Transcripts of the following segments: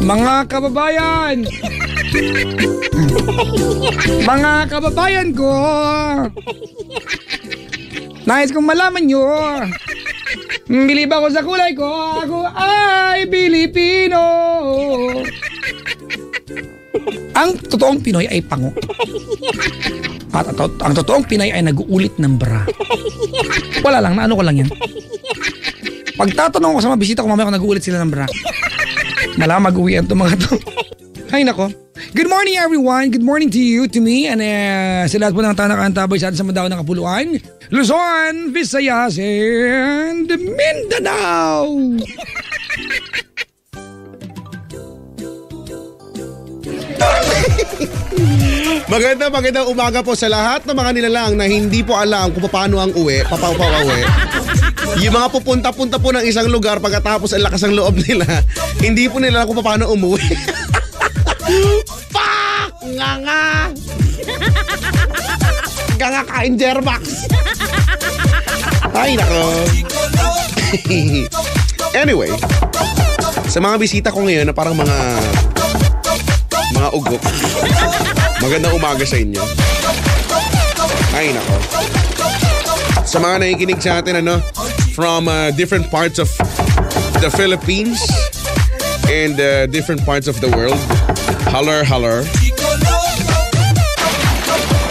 Mga kababayan! Mga kababayan ko! Nais kong malaman nyo, bilib ako sa kulay ko, ako ay Pilipino. Ang totoong Pinoy ay pango. At ang totoong Pinay ay nag-uulit ng bra. Wala lang, naano ko lang yan. Pagtatanong ko sa mga bisita ko, mamaya kung nag-uulit sila ng bra. Malamang mag-uwian itong mga to. Ay nako. Good morning everyone. Good morning to you, to me, and sa lahat po ng tanak-antabay sa atin sa Mandaue ng Kapuluan, Luzon, Visayas, and Mindanao. Magandang umaga po sa lahat ng mga nilalang na hindi po alam kung paano ang uwi, papauwi. Yung mga pupunta-punta po ng isang lugar pagkatapos ang lakas ng loob nila, hindi po nila alam kung paano umuwi. Fuck! Nga! Nga kain Jermax! Ay, nako. Anyway, sa mga bisita ko ngayon na parang mga ugok, magandang umaga sa inyo. Ay, nako. Sa mga nakikinig sa atin, from different parts of the Philippines and different parts of the world, holler.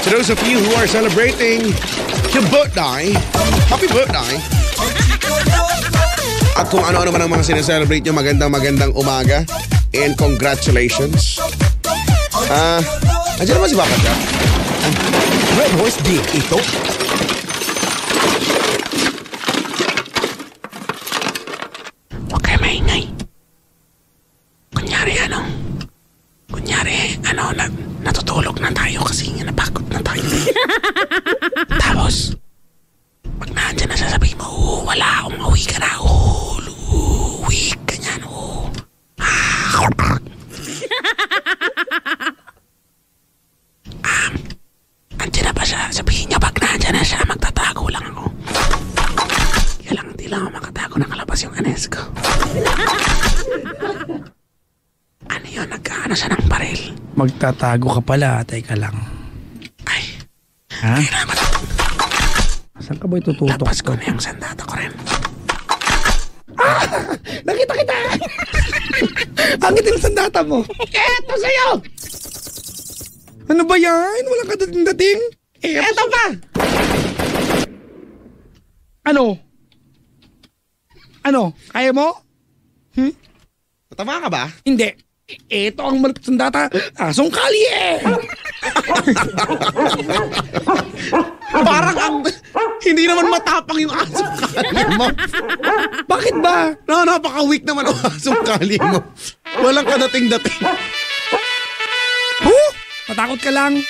To those of you who are celebrating your birthday, happy birthday. At kung ano-ano man ang mga sineselebrate nyo, magandang umaga and congratulations. Andiyan naman si Bakat ka? Red Horse D, ito? Huwag kayo maingay. Kunyari, natutulog na tayo kasi nga napagod na tayo. Tapos, pag nandiyan na sasabihin mo, wala, uwi ka na, uwi, ganyan, andyan na ba siya? Sabihin niya, pag nandiyan na siya, magtatago lang ako. Kaya lang, hindi lang ako makatago, nakalabas yung anes ko. Ano yun? Nagkaano siya ng baril? Magtatago ka pala, teka lang. Ay. Ha? Kaya naman. Saan ka ba itututok? Lapas ko na yung sandata ko rin. Nakita kita! Ang itim sandata mo. Eto sa'yo! Ano ba yan? Walang kadating-dating? Eto pa! Ano? Kaya mo? Matama ka ba? Hindi. Eto ang malapit sandata. Asong kalye! Parang hindi naman matapang yung asong kalye mo. Bakit ba? Napaka-weak naman ang asong kalye mo. Walang kadating-dating. Matakot ka lang.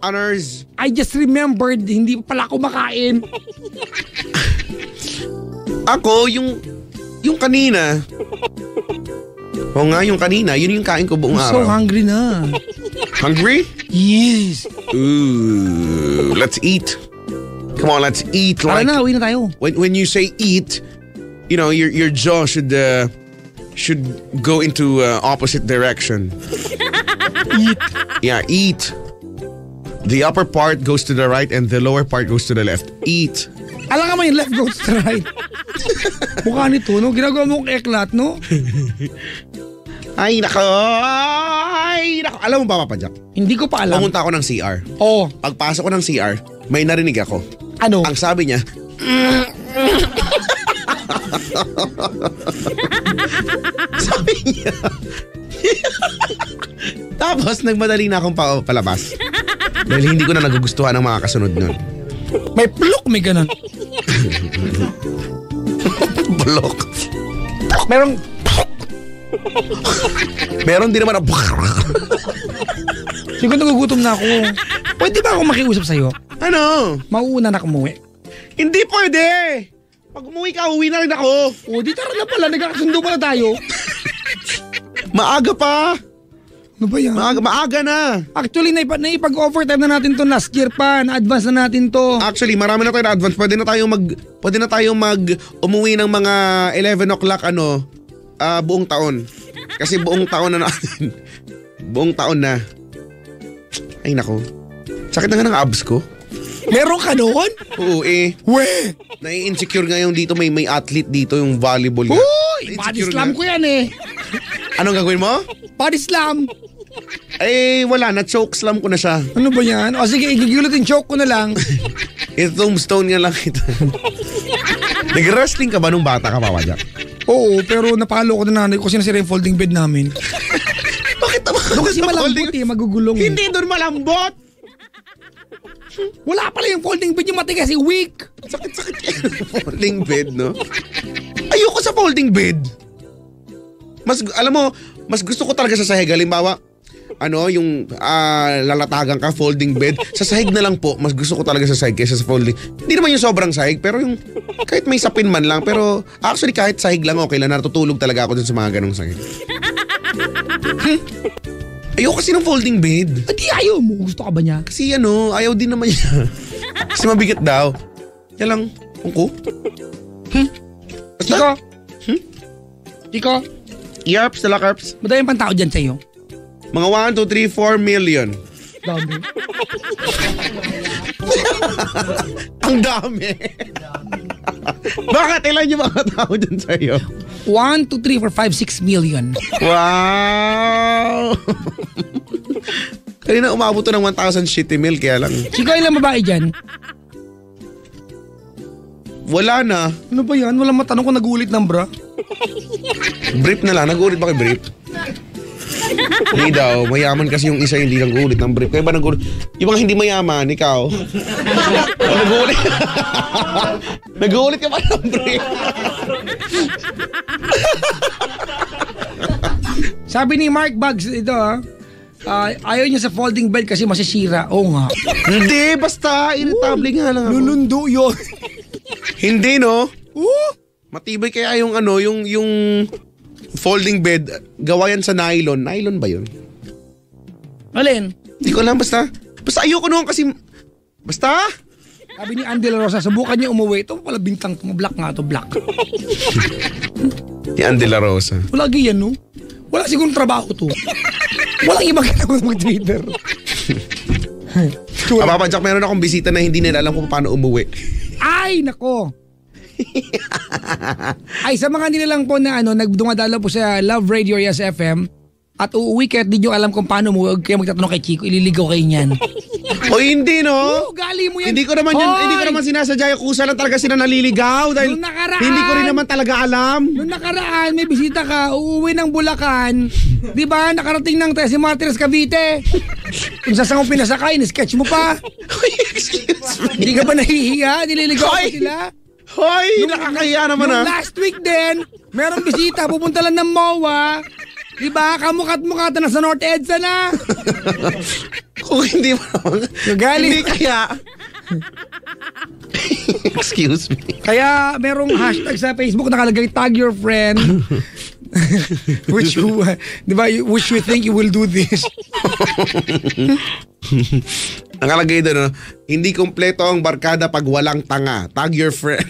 Honors. I just remembered, hindi pa pala ako makain. Ako, yung kanina. Oo nga, yung kanina. Yun yung kain ko buong I'm so araw. hungry na. Hungry? Yes. Ooh, let's eat. Come on, let's eat. Tara na, uwi na tayo. When you say eat, your jaw should go into opposite direction. Eat. Yeah, eat. The upper part goes to the right and the lower part goes to the left. Eat. Alam ka mo yung left goes to right. Mukha nito, no? Ginagawa mo kong eklat, no? Ay, nako. Alam mo ba, Papa Jack? Hindi ko pa alam. Pumunta ako ng CR. Oo. Pagpasok ko ng CR, may narinig ako. Ano? Ang sabi niya, sabi niya. Tapos, nagmadali na akong palabas. Dahil hindi ko na nagugustuhan ang mga kasunod nun. May plok, may ganun. Blok. Meron din naman ang Siguro nagugutom na ako. Pwede ba ako makiusap sa'yo? Ano? Mauuna na kumuwi. Hindi pwede. Pag umuwi ka, uwi na rin ako. O, di tara na pala. Nagkakasundo pala tayo. Maaga pa. Ano ba yan? Maaga na. Actually, naipag-overtime na natin to last year pa. Na-advance na natin to. Actually, marami na tayo na advance. Pwede na tayong umuwi ng mga 11 o'clock buong taon. Kasi buong taon na natin. Buong taon na. Ay nako. Sakit na nga ng abs ko. Meron ka noon? Oo We! Nai-insecure ngayon dito. May athlete dito yung volleyball. Uy! Body slam ko yan eh. Anong gagawin mo? Body slam. Wala na. Choke slam ko na siya. Ano ba yan? O sige, igigilot yung choke ko na lang. Tombstone nga lang ito. Nag-wrestling ka ba nung bata ka, Papa Jack? Oo, pero napalo ko na nanay ko kasi nasira yung folding bed namin. Bakit naman? Doon kasi malambot magugulong. Hindi doon malambot. Wala pala yung folding bed, yung matigas, yung weak. Sakit-sakit yung folding bed, no? Ayoko sa folding bed. Mas gusto ko talaga sa sahig. Halimbawa, yung lalatagan ka, folding bed. Sa sahig na lang po, mas gusto ko talaga sa sahig kaysa sa folding. Hindi naman yung sobrang sahig, pero yung kahit may sapin man lang. Pero actually kahit sahig lang okay lang, natutulog talaga ako dun sa mga ganong sahig. Ayoko kasi ng folding bed. Hindi ayaw mo. Gusto ka ba niya? Kasi ayaw din naman niya. Kasi mabigat daw. Kaya lang, ko. Chiko? Chiko? Yarps, dala carps. Madaming pang tao dyan sa'yo. Mga 1, 2, 3, 4 million. Dami. Ang dami. Bakit? Ilan yung mga tao dyan sa'yo? 1, 2, 3, 4, 5, 6 million. Wow! Kanina umabot to ng 1,000 shitty mil, kaya lang. Chiko, ilang babae dyan? Wala na. Ano ba yan? Walang matanong kung nag-uulit ng bra. Brief na lang. Nag-uulit ba kay brief? Hindi daw. Mayaman kasi yung isa hindi nag-uulit ng brief. Kaya ba nag-uulit? Yung mga hindi mayaman, ikaw. Nag-uulit. Nag-uulit ka ba ng brief? Sabi ni Mark Bugs ito ayaw niya sa folding bed kasi masisira. Oo nga. Hindi, basta irritable nga lang ako. Lulundo yun. Hindi, no? Matibay kaya yung folding bed, gawa yan sa nylon. Nylon ba yun? Alin? Hindi ko alam, basta ayoko noon kasi, basta? Sabi ni Andy La Rosa, subukan niya umuwi. Ito pala bintang, black nga to, black. Ni Andy La Rosa. Wala yan, no? Wala sigurong trabaho to. Walang ibang ginagawa mag-Twitter. Papa Jack, meron akong bisita na hindi nila alam kung paano umuwi. Ay, nako. Ay, sa mga nila lang po na nagdumadalo po sa Love Radio Yes FM at uuwi kahit di nyo alam kung paano mo, huwag kayo magtatanong kay Chico, ililigaw kayo niyan. O hindi, no? Gali mo yan. Hindi ko naman sinasadya. Kusa lang talaga sila naliligaw dahil hindi ko rin naman talaga alam. Noong nakaraan, may bisita ka, uuwi ng Bulacan. Di ba? Nakarating ng si Martires Cavite. Kung saan mo pinasakay, ni-sketch mo pa. Excuse me. Hindi ka ba nahihiya? Nililigaw pa sila? Hoy, nakakahiya naman Last week din, merong bisita, pupunta lang ng MOA. Diba? Kamukat-mukata na sa North EDSA na. Kung hindi mo naman. Hindi kaya. Excuse me. Kaya merong hashtag sa Facebook nakalagay, tag your friend. which you think you will do this. Nakalagay doon, hindi kompleto ang barkada pag walang tanga. Tag your friend.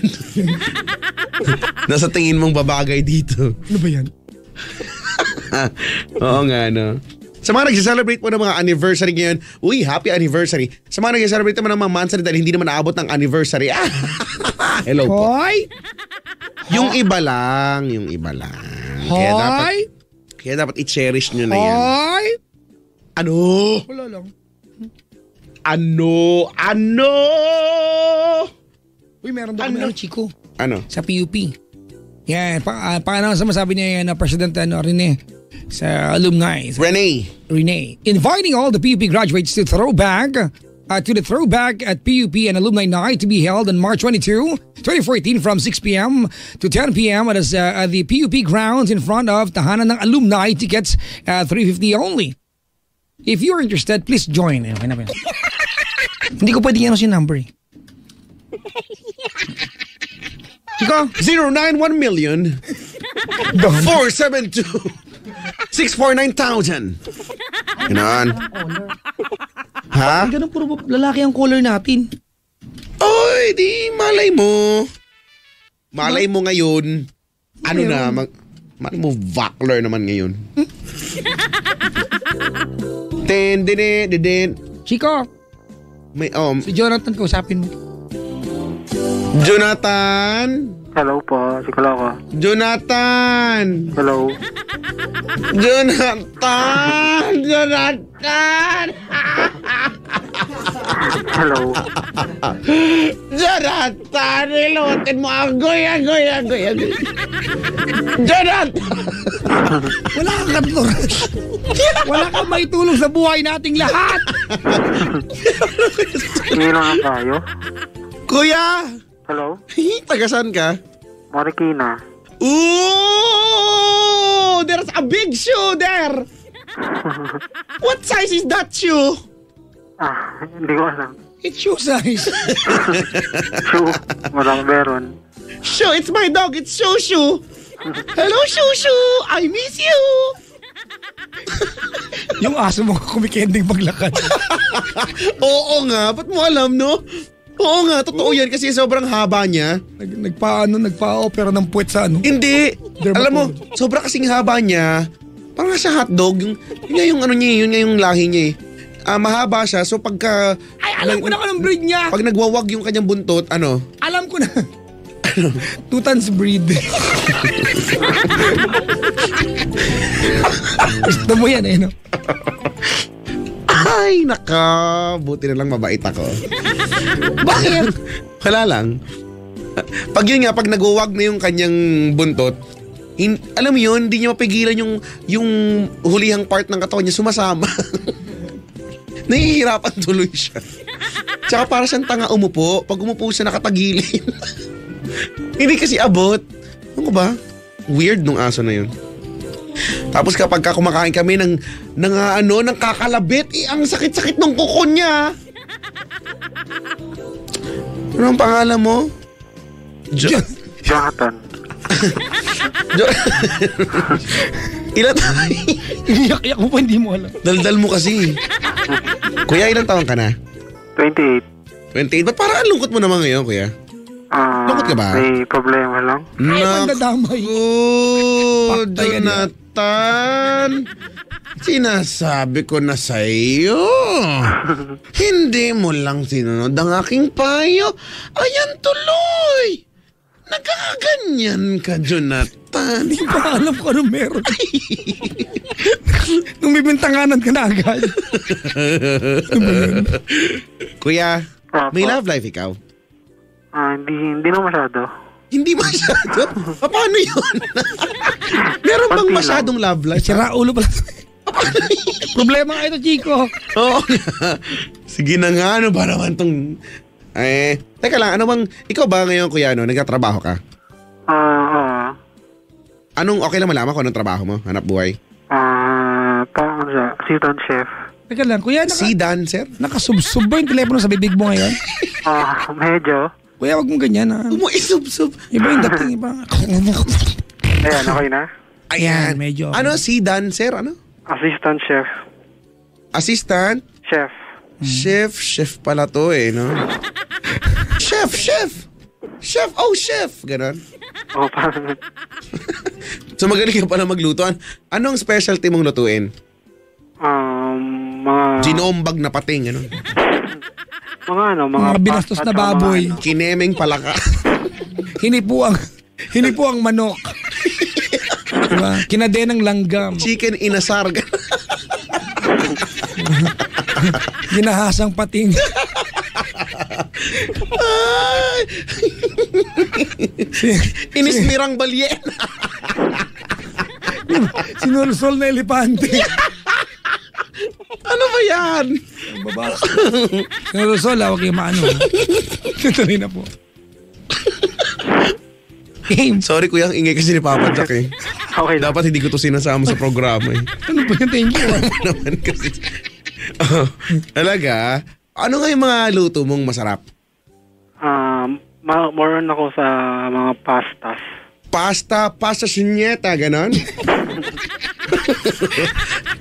Nasa tingin mong babagay dito. Ano ba yan? Oo nga, no. Sa mga nag-celebrate po ng mga anniversary ngayon, uy, happy anniversary. Sa mga nag-celebrate naman ng mga monthsary dahil hindi naman naabot ng anniversary. Hello po. Hoy! Yung iba lang. Hoy! Kaya dapat i-cherish nyo na yan. Hoy! Ano? Wala lang. Ano? Uy, meron daw kami Chico. Ano? Sa PUP. Yan, paano sa masabi niya yan na President Rene sa alumni. Rene. Inviting all the PUP graduates to the throwback at PUP and Alumni Night to be held on March 22, 2014 from 6 p.m. to 10 p.m. at the PUP grounds in front of Tahanan ng Alumni. Tickets $350 only. If you're interested, please join. Okay na ba? Hindi ko pwede yan si number eh. Chico? 091,472,649,000. Ganon. Color. Ha? Ganun puro lalaki ang color natin. Oy, di malay mo. Malay mo ngayon. Ano na, malay mo Vakler naman ngayon. Din. Chico, May, si Jonathan kausapin mo. Jonathan? Hello po, si Kaloko. Jonathan! Hello. Jonathan! Jonathan! Hello. Jonathan! Nilutin mo agoy. Jonathan! Wala kang katuloy. Wala kang maitulong sa buhay nating lahat. Hindi lang tayo. Kuya! Hello. Tagasan ka? Marikina. Ooh! There's a big shoe there! What size is that shoe? Hindi ko alam. It's shoe size. Shoe. Walang meron. Shoo, it's my dog. It's Shoo. Hello, Shoo. I miss you. Yung aso mo kumikending paglakad. Oo nga. Ba't mo alam, no? Oo nga, totoo yan kasi sobrang haba niya. Nagpa-opera ng puwet sa ano. Hindi. Dermatologist. Alam mo, sobrang kasing haba niya. Parang sa hotdog. Yun nga yung ano niya, yun nga yung lahi niya eh. Mahaba siya, so pagka... Ay, alam ko na anong breed niya. Pag nagwawag yung kanyang buntot, ano? Alam ko na. Tutans breed. Gusto mo yan eh, no? Ay, naka. Buti na lang mabait ako. Bakit? Wala lang. Pag yun nga, pag nagwawag na yung kanyang buntot, alam mo yun, hindi niya mapigilan yung hulihang part ng katawan niya sumasama. Nahihirapan tuloy siya. Tsaka para siyang tanga umupo. Pag umupo siya nakatagilin. Hindi kasi abot. Ano ba? Weird nung aso na yun. Tapos kapag kumakain kami ng kakalabit, ang sakit-sakit ng kuko niya. Ano ang pangalan mo? Jonathan. Ilan tayo? Iyak-iyak mo pa, hindi mo alam. Daldal mo kasi. Kuya, ilang taon ka na? 28. 28? Ba't parang ang lungkot mo naman ngayon, kuya? Lungkot ka ba? May problema lang. Ay, mandadamay. Patay ka niya. Jonathan! Sinasabi ko na sa iyo. Hindi mo lang sinunod ang aking payo. Ayan tuloy. Nagkakaganyan ka, Jonathan. Hindi pa alam ko anong meron. Nung bibintanganan ka na agad. Kuya, may love life ikaw? Hindi na masyado. Hindi masyado? Paano yun? Meron bang masyadong love life? Sira ulo pala. Problema nga ito, Chico. Oo. Sige na nga, ano ba naman tong... teka lang, ikaw ba ngayon, kuya, nagtatrabaho ka? Okay lang malaman ko anong trabaho mo? Hanap buhay? Parang siya, assistant chef. Teka lang, kuya, Si dancer? nakasubsub ba yung telepono sa bibig mo ngayon? Medyo. Kuya, wag mong ganyan, ha? Umu-isub-sub. Iba yung dating, iba. Ayan, okay na? Ayan. Medyo. Ano, si dancer? Ano? Assistant chef. Assistant? Chef. Chef pala to no? Chef! Chef! Ganon. Parang... So magaling ka pala magluto. Anong specialty mong lutuin? Mga... Ginombag na pating, ano? Mga binastos na baboy. Kinemeng palaka. Hinipo ang manok. Diba? Kinadenang langgam. Chicken inasar. Ginahasang pating. Inismirang balyen. Sinulsol na elepante. Ano ba yan? Babas. Sinulsol, huwag kayo maano. Tutuloy na po. Sorry kuya, ang ingay kasi ni Papa Jack eh. Okay lang. Dapat hindi ko to sinasama sa programa eh. Ano ba yung thank you? Naman kasi. Talaga? Ano nga yung mga luto mong masarap? More on ako sa mga pastas. Pasta sinyeta, ganon?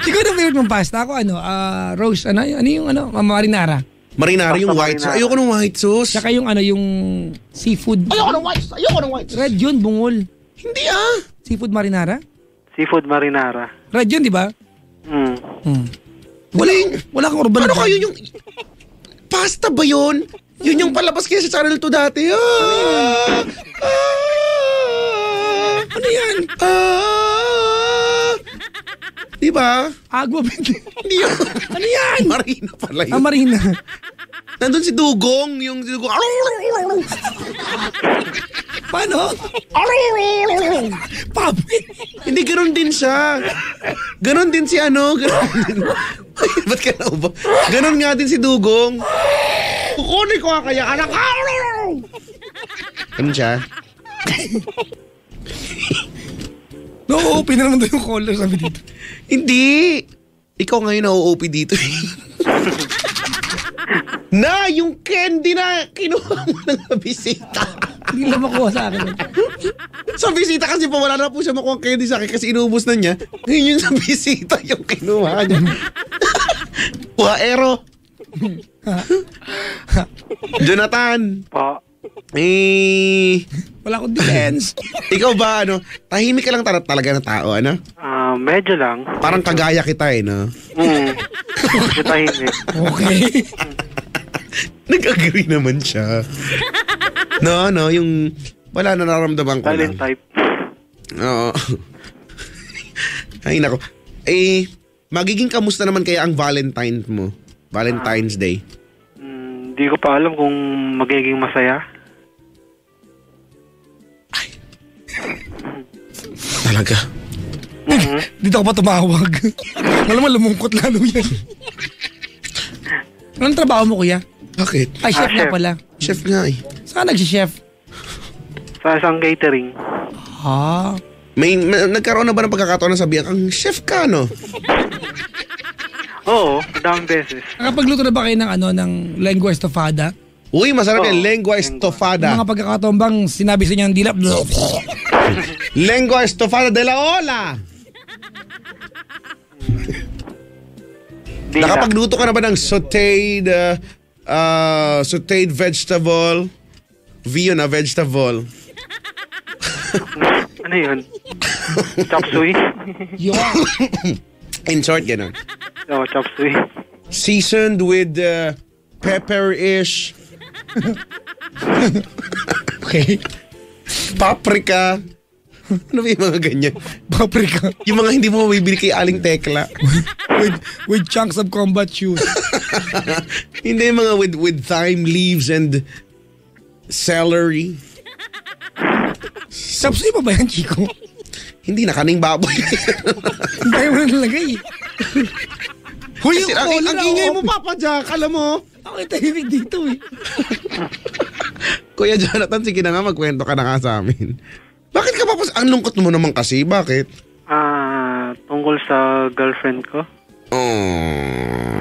Ikaw na favorite mong pasta? Ako Rose, ano yung marinara? Marinara yung Pasta white sauce. marinara. Ayoko ng white sauce. Tsaka yung yung seafood. Ayoko ng white sauce. Red yun, bungol. Hindi ah. Seafood marinara? Seafood marinara. Red yun, di ba? Wala kang urban. Ano kayo yung... Pasta ba yun? Yun yung palabas kayo sa Channel 2 dati. Ano yan? Di ba? Agua Bente. Hindi yun. Ano yan? Marina pala yun. Marina. Nandun si Dugong. Yung si Dugong. Paano? Papi. Hindi, ganoon din siya. Ganoon din si ano. Ganoon din. Ba't ka na ba? Ganoon nga din si Dugong. Kukunin ko kaya anak. Ganun siya. No, open na naman doon yung color sabi dito. Hindi. Ikaw ngayon na-OP dito. Na, yung candy na kinuha mo ng bisita. Hindi na makuha sa akin. Sa bisita kasi pa wala na po siya makuha candy sa akin kasi inubos na niya. Ngayon yung sa bisita yung kinuha niya. Ero. Jonathan. Po. Wala akong defense. Ikaw ba, tahimik ka lang talaga na tao, ano? Medyo lang. Parang kagaya kita, no? Medyo tahimik. Okay. Nag-agree naman siya. No, yung wala na nararamdaman ko Silent lang. type. Oo. Ay, nako. Magiging kamusta naman kaya ang Valentine's mo? Valentine's Day. Hindi ko pa alam kung magiging masaya. Talaga? Dito ako pa tumawag. Alam mo, lumungkot lalo yan. Anong trabaho mo, kuya? Bakit? Ay, chef na chef. pala. Chef nga eh. Saan nagsi-chef? Sa isang catering. Nagkaroon na ba ng pagkakataon na sabihan kang chef ka, no? Oo, daming beses. Nakapagluto na ba kayo ng lengua estofada? Uy, masarap yan. Oo. Lengua estofada. Mga pagkakataon bang sinabi sa inyo ng dilap? Lengua estofada de la Ola. Nakapagluto ka na ba ng sauteed vegetable? Yun na, vegetable. Ano yun? Chop suey? Yo. In short, gano'n. Oo, chop suey. Seasoned with pepper-ish, Okay. paprika. Ano ba yung mga ganyan? Paprika. Yung mga hindi mo mabibili kay Aling Tekla. with chunks of combat shoes. Hindi yung mga with thyme leaves and celery. Sapsoy pa ba yan, Chico? Hindi na, kaning baboy. Hindi mo na nalagay. Huy, Kasi ang ingay mo, Papa Jack, alam mo. Ako yung tahimik dito eh. Kuya Jonathan, sige na nga, magkwento ka na nga sa amin. Bakit ka pa ang lungkot mo naman kasi? Bakit? Tungkol sa girlfriend ko. Oh.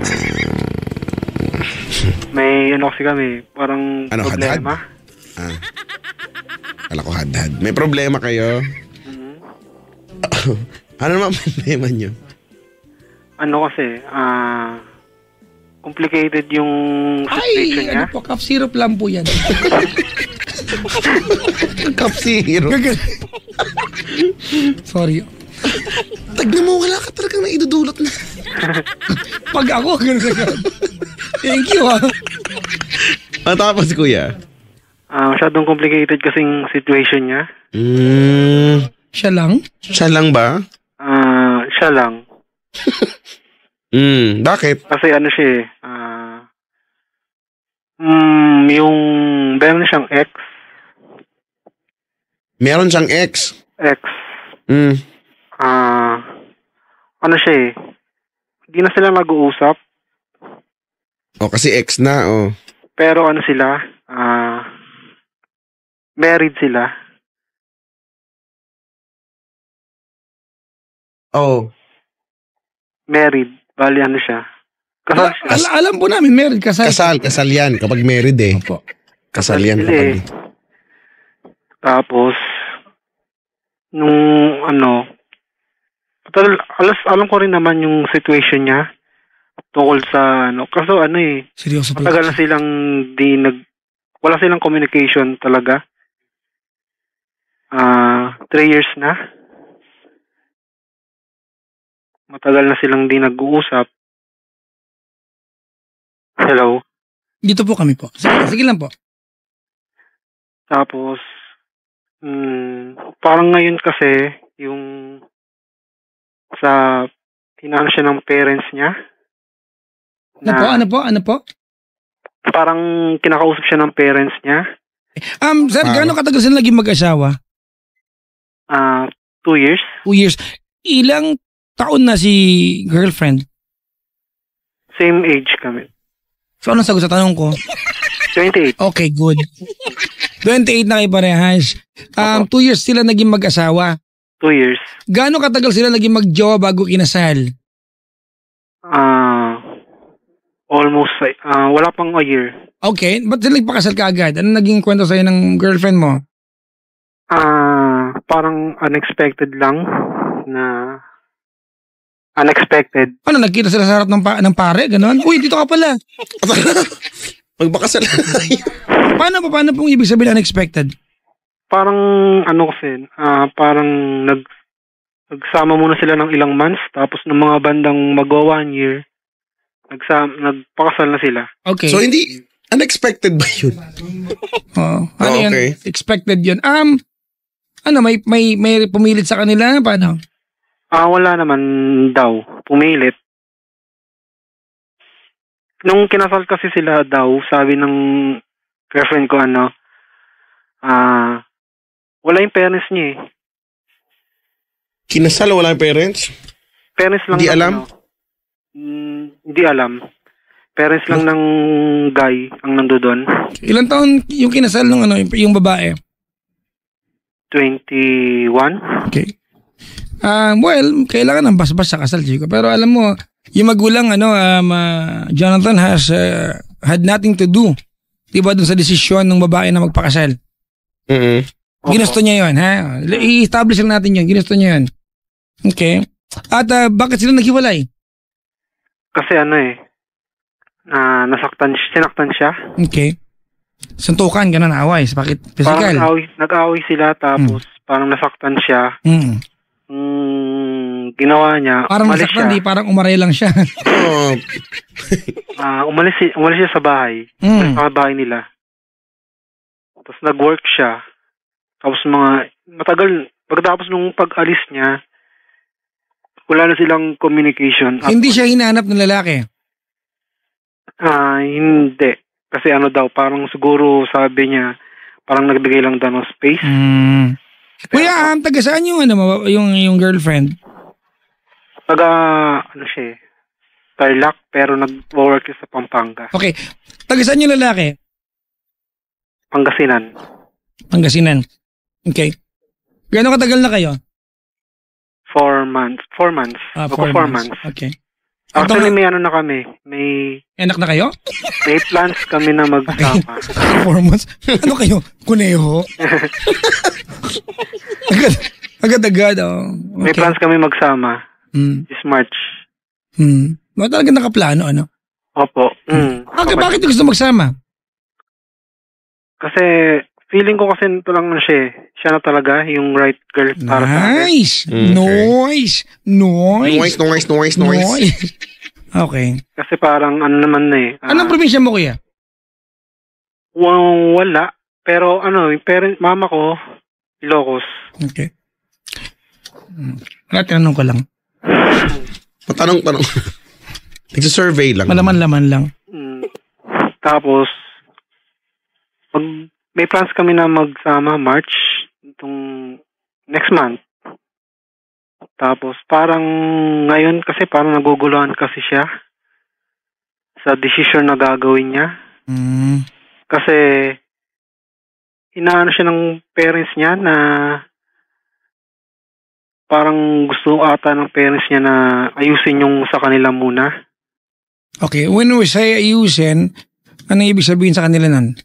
May kasi kami, parang Ano, problema. Kala ko hadhad. May problema kayo? Ano naman problema nyo? Ano kasi, complicated yung situation niya. Ano po, cough syrup lang po yan. Cup zero. Sorry. Tagnan mo, wala ka talagang naidudulot na. Pag ako, ganun. Thank you, ha. Matapos, kuya. Masyadong complicated kasing situation niya. Siya lang? Siya lang ba? Siya lang. Bakit? Kasi ano siya yung meron siyang ex. Meron siyang ex. Ano siya hindi na sila mag-uusap. Kasi ex na, Pero ano sila, married sila. Married. Bali ano siya. Kasal siya. Alam po namin, married, kasal. Kasal yan kapag married eh. Opo. Kasal yan sila kapag... Tapos, nung Alam ko rin naman yung situation niya tungkol sa ano. Kaso ano eh, Seryoso pala. matagal na silang wala silang communication talaga. 3 years na. Matagal na silang di nag-uusap. Hello? Dito po kami po. Sige lang po. Tapos, parang ngayon kasi, yung sa hinaan siya ng parents niya. Ano po? Parang kinakausap siya ng parents niya. Sir, gaano katagal sila naging mag-asawa? 2 years. 2 years. Ilang taon na si girlfriend? Same age kami. So, anong sagot sa tanong ko? 28. Okay, good. 28 na kayo parehas. 2 years sila naging mag-asawa. 2 years. Gaano katagal sila naging mag-jowa bago kinasal? Almost, wala pang a year. Okay, ba't sila nagpakasal ka agad? Ano naging kwento sa'yo ng girlfriend mo? Parang unexpected lang na unexpected. Ano, nagkita sila sa harap ng pare? Ganon? Uy, dito ka pala. Magbakasal. Paano pong ibig sabihin unexpected? Parang ano kasi, parang nagsama muna sila ng ilang months, tapos ng mga bandang mag-1 year, nagpakasal na sila. Okay. So hindi, unexpected ba yun? Ano yan? Okay. Expected yun. Ano, may pumilit sa kanila? Paano? Wala naman daw. Pumilit. Nung kinasal kasi sila daw, sabi ng girlfriend ko wala yung parents niya eh. Kinasal, wala yung parents? Parents lang. Hindi alam? Hindi alam. Parents lang ng guy ang nandoon. Ilang taon yung kinasal ng yung babae? 21. Okay. Well, kailangan ng basbas sa kasal, Chico. Pero alam mo, yung magulang, Jonathan had nothing to do. Diba dun sa desisyon ng babae na magpakasal? Ginusto niya yun, ha? I-establish lang natin yun. Ginusto niya yun. Okay. At bakit sila naghiwalay? Kasi sinaktan siya. Okay. Suntukan, ganun, away. Bakit? Physical? Parang nag-away sila, tapos parang nasaktan siya. Ginawa niya, parang umalis nasaktan, siya. di parang umaray lang siya. Umalis siya sa bahay. Sa bahay nila. Tapos nag-work siya. Tapos pagkatapos nung pag-alis niya, wala na silang communication. Hindi siya hinahanap ng lalaki? Hindi. Kasi parang siguro sabi niya, parang nagbigay lang daw ng space. Kuya, taga saan yung yung girlfriend? Siya eh. Tarlac, pero nag-work siya sa Pampanga. Okay. Taga saan yung lalaki? Pangasinan. Okay. Gano'ng katagal na kayo? 4 months. 4 months. 4 months. Okay. Actually, may na kami. May anak na kayo? May plans kami na magsama. 4 months? Ano kayo? Kuneho? Agad-agad. Okay. May plans kami magsama. This March. Talaga nakaplano, ano? Opo. Bakit gusto magsama? Kasi feeling ko kasi ito lang na siya. Siya na talaga yung right girl para sa akin. Nice! Noise! Okay. Kasi parang naman na eh. Anong probinsya mo, kuya? Wala. Pero yung mama ko, Ilocos. Okay. Tinanong ko lang. Tanong. Nagsa-survey lang. Malaman-laman lang. Tapos, may plans kami na magsama March itong next month. Tapos parang ngayon kasi parang naguguluhan kasi siya sa decision na gagawin niya. Kasi inaano siya ng parents niya na parang gusto ata ng parents niya na ayusin yung sa kanila muna. Okay, when we say ayusin, ano ibig sabihin sa kanila nun?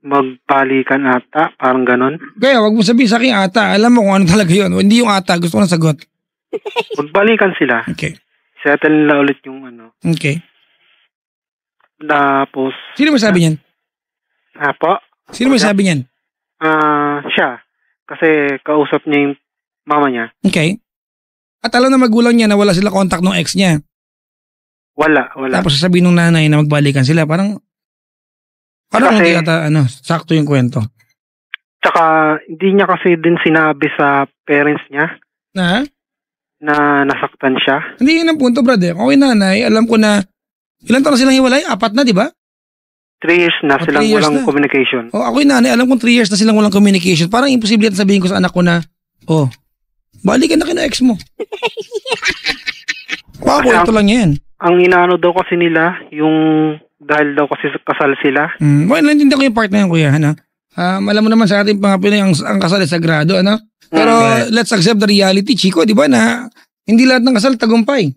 Magpalikan ata, parang ganon. Kaya wag mo sabihin sa akin ata, alam mo kung ano talaga yun. Hindi yung ata, gusto ko na sagot. Magbalikan sila. Okay. Settle nila ulit yung ano. Okay. Tapos, Sino may sabi niyan? po, Sino may sabi niyan? siya. Kasi kausap niya yung mama niya. Okay. At alam na magulang niya na wala sila contact ng ex niya. Wala. Tapos sasabihin ng nanay na magbalikan sila. Parang Kasi- hindi ata, sakto yung kwento. Tsaka, hindi niya kasi din sinabi sa parents niya na nasaktan siya. Hindi yun ang punto, brad. Okay, nanay, alam ko na, ilan taon na silang hiwalay? 4 na, di ba? 3 years na silang 3 years walang na. communication. Ako yung nanay, alam kong 3 years na silang walang communication. Parang imposible at sabihin ko sa anak ko na, balikan na kina ex mo. Kwento lang yan. Ang inaano daw kasi nila, yung dahil daw kasi kasal sila. Well, naintindihan ko yung part na yan, kuya. Alam mo naman sa ating mga Pinoy, ang kasal ay sagrado, ano? Pero let's accept the reality, Chico, di ba, na hindi lahat ng kasal tagumpay.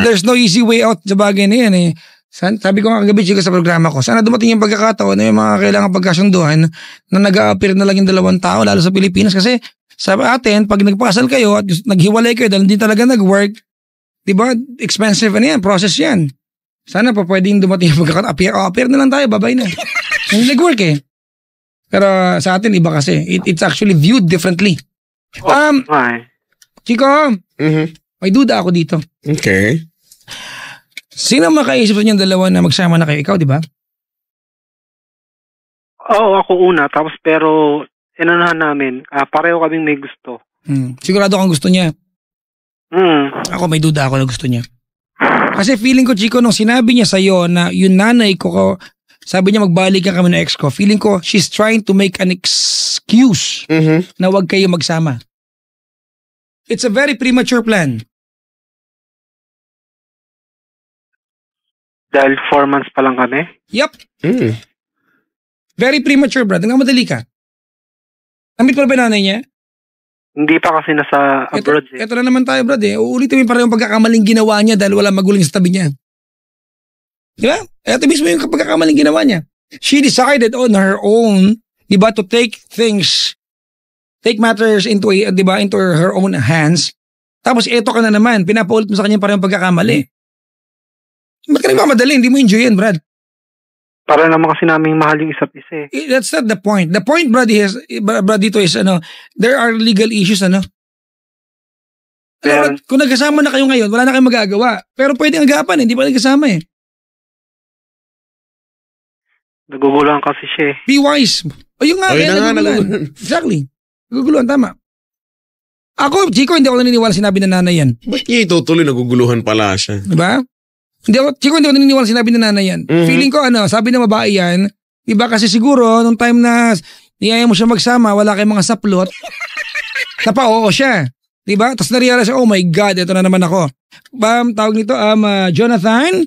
There's no easy way out sa bagay na yan, eh. Sabi ko nga kagabi, Chico, sa programa ko, sana dumating yung pagkakataon na yung mga kailangan pagkasunduhan na nag-a-appear na lang yung 2 tao, lalo sa Pilipinas, kasi sa atin, pag nagpakasal kayo at naghiwalay kayo dahil hindi talaga nag-work, di ba, expensive yan, process yan. Sana pa pwedeng dumating yung pagkakataon, appear na lang tayo, babay na. Hindi nag-work eh. Pero sa atin, iba kasi. It's actually viewed differently. Chico, may duda ako dito. Okay. Sino makaisip sa inyong dalawa na magsama na kayo? Ikaw, di ba? Oo, ako una. Tapos pero, inanahan namin, pareho kaming may gusto. Sigurado kang gusto niya. Ako may duda ako na gusto niya. Kasi feeling ko, Chico, nung sinabi niya sa'yo na yung nanay ko, sabi niya magbalikan kami ng ex ko, feeling ko she's trying to make an excuse na wag kayo magsama. It's a very premature plan. Dahil 4 months pa lang kami. Yup. Very premature, brad. Nagkamadali ka. Namit mo na ba nanay niya? Hindi pa kasi nasa abroad. Ito na naman tayo, brad. Uulitin mo yung parehong pagkakamaling ginawa niya dahil wala magulang sa tabi niya. Di ba? Ito mismo yung pagkakamaling ginawa niya. She decided on her own, di ba, to take matters into her own hands. Tapos ito ka na naman, pinapaulit mo sa kanya parehong pagkakamali. Ba't ka nagmamadali? Hindi mo enjoy yan, brad. Para naman kasi namin mahal yung isa't isa eh. That's not the point. The point, brad, dito is, there are legal issues, Pero, kung nagkasama na kayo ngayon, wala na kayong magagawa. Pero pwedeng agapan, hindi pa nagkasama eh. naguguluhan kasi siya eh. Be wise. Ayun nga, naguguluhan. Exactly. Naguguluhan, tama. Ako, Chico, hindi ako naniniwala sinabi ng nanay yan. Ba't niya itutuloy naguguluhan pala siya? Diba? Chico, hindi ako naniniwala sinabi ng nanay yan. Feeling ko, sabi ng babae yan, diba kasi siguro, nung time na niyaya mo siya magsama, wala kayong mga saplot, napa-oo siya. Diba? Tapos na-realize, oh my God, ito na naman ako. Tawag nito, Jonathan,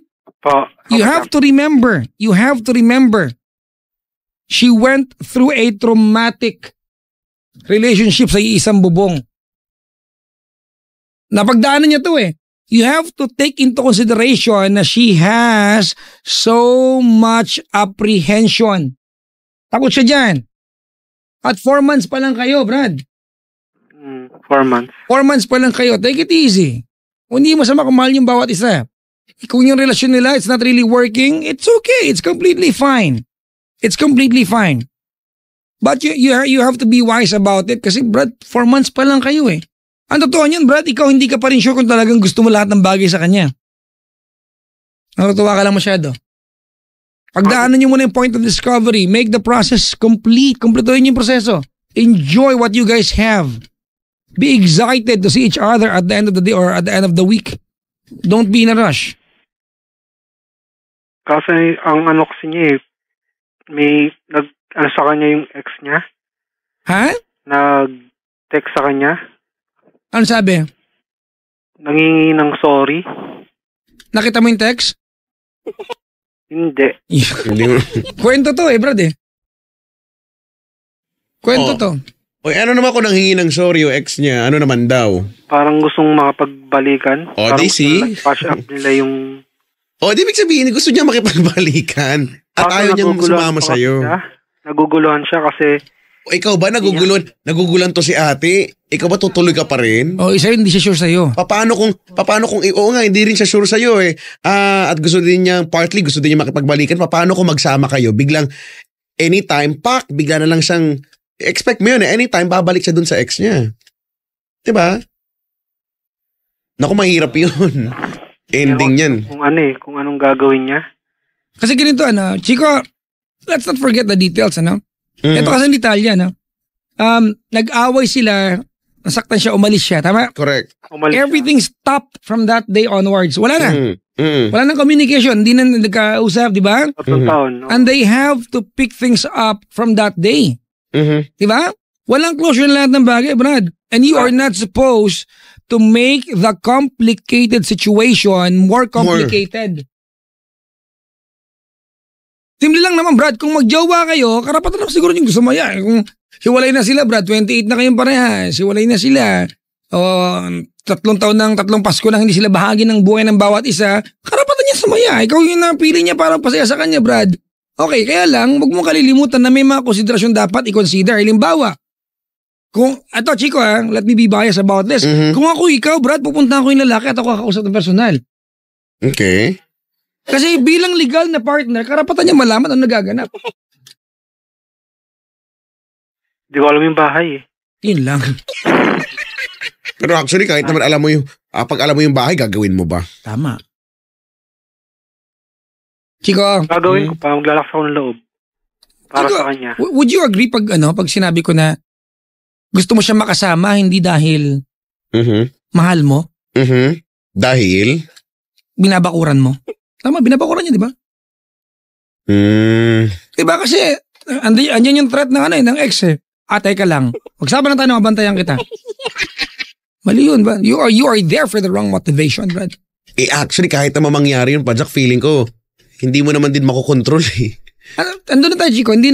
you have to remember, she went through a traumatic relationship sa iisang bubong. Napagdaanan niya to eh. You have to take into consideration na she has so much apprehension. Takot siya dyan. At 4 months pa lang kayo, Brad. 4 months. 4 months pa lang kayo. Take it easy. Kung hindi masama kung mahal yung bawat isa. Kung yung relasyon nila, it's not really working, it's okay. It's completely fine. It's completely fine. But you have to be wise about it kasi, Brad, 4 months pa lang kayo eh. Ang totoo niyan, Brad, ikaw hindi ka pa rin sure kung talagang gusto mo lahat ng bagay sa kanya. Natutuwa ka lang masyado. Pagdaanan niyo muna yung point of discovery. Make the process complete. Kompletuhin niyo yung proseso. Enjoy what you guys have. Be excited to see each other at the end of the day or at the end of the week. Don't be in a rush. Kasi ang kasi niya eh, may sa kanya yung ex niya. Ha? Nag-text sa kanya. Ano sabi? Nangingi ng sorry. Nakita mo yung text? Hindi. Kwento to eh, Brad eh. Kwento to. Oy, ano naman kung nanghingi ng sorry o ex niya? Ano naman daw? Parang gustong makapagbalikan. Oh, di see? Patch up nila yung... Oh, di ibig sabihin, gusto niya makipagbalikan. At ayaw niyang sumama sa'yo. Naguguluhan siya kasi Ikaw ba nagugulan to si ate? Ikaw ba tutuloy ka pa rin? O isa hindi siya sure sa'yo. Paano kung oo nga, hindi rin siya sure sa'yo eh. At gusto din niya makipagbalikan. Paano kung magsama kayo? Biglang anytime, bigla na lang siyang, expect mo yun eh, anytime babalik siya dun sa ex niya. Diba? Naku, mahirap yun. Ending yan. Kung anong gagawin niya. Kasi ganito, Chico, let's not forget the details, Ito kasi detalye, nag-away sila, nasaktan siya, umalis siya, tama? Correct. Everything stopped from that day onwards. Wala na. Wala nang communication, hindi na nagkausap, di ba? Taon, no? And they have to pick things up from that day. Di ba? Walang closure na lahat ng bagay, Brad. And you are not supposed to make the complicated situation more complicated. Simple lang naman, Brad. Kung magjowa kayo, karapatan lang siguro yung sumaya. Kung hiwalay na sila, Brad, 28 na kayong parehas, hiwalay na sila. O 3 taon ng 3 Pasko lang hindi sila bahagi ng buhay ng bawat isa, karapatan niya sumaya. Ikaw yung napili niya para pasaya sa kanya, Brad. Okay, kaya lang, huwag mo kalilimutan na may mga konsiderasyon dapat i-consider. Halimbawa, Chico, let me be biased about this. Kung ako ikaw, Brad, pupunta ko yung lalaki at ako kakausap ng personal. Okay. Kasi bilang legal na partner, karapatan niya malaman ang nagaganap. Hindi ko alam yung bahay eh. Yun lang. Pero actually, kahit naman alam mo pag alam mo yung bahay, gagawin mo ba? Tama. Chico. Gagawin ko pa, maglalakas ako ng loob. Para Chico, sa kanya. Would you agree pag sinabi ko na gusto mo siya makasama, hindi dahil mahal mo? Dahil? Binabakuran mo. Tama, binabakuran niya, di ba? Diba kasi, andyan yung threat ng ex eh. Teka lang. Magsama na tayo, mabantayan kita. Mali yun ba? You are there for the wrong motivation, Brad. Actually, kahit naman mangyari yun, Pajak, feeling ko, hindi mo naman din makokontrol eh. Andun na tayo, Chico. Hindi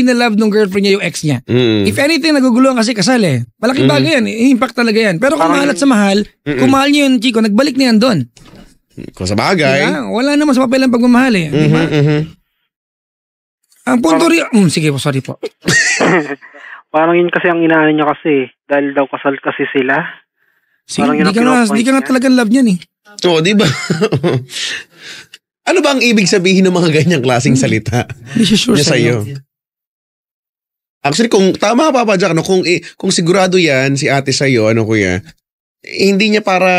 na love ng girlfriend niya yung ex niya. If anything, naguguluhan kasi kasal eh. Malaking bagay yan. Impact talaga yan. Pero kung mahal at sa mahal, kung mahal niyo yun, Chico, nagbalik na yan doon. Kung sa bagay. Diba? Wala naman sa papel ang pagmamahal eh. Diba? Ang punto rin... sige po, sorry po. Parang yun kasi ang inaano niya kasi. Dahil daw kasal kasi sila. Parang di ka nga talagang love niyan eh. Oo, di ba? Ano ba ang ibig sabihin ng mga ganyang klaseng salita? Hindi siya sure sa'yo. Actually, kung tama pa Jack, kung sigurado yan, si ate sa'yo, kuya, hindi niya para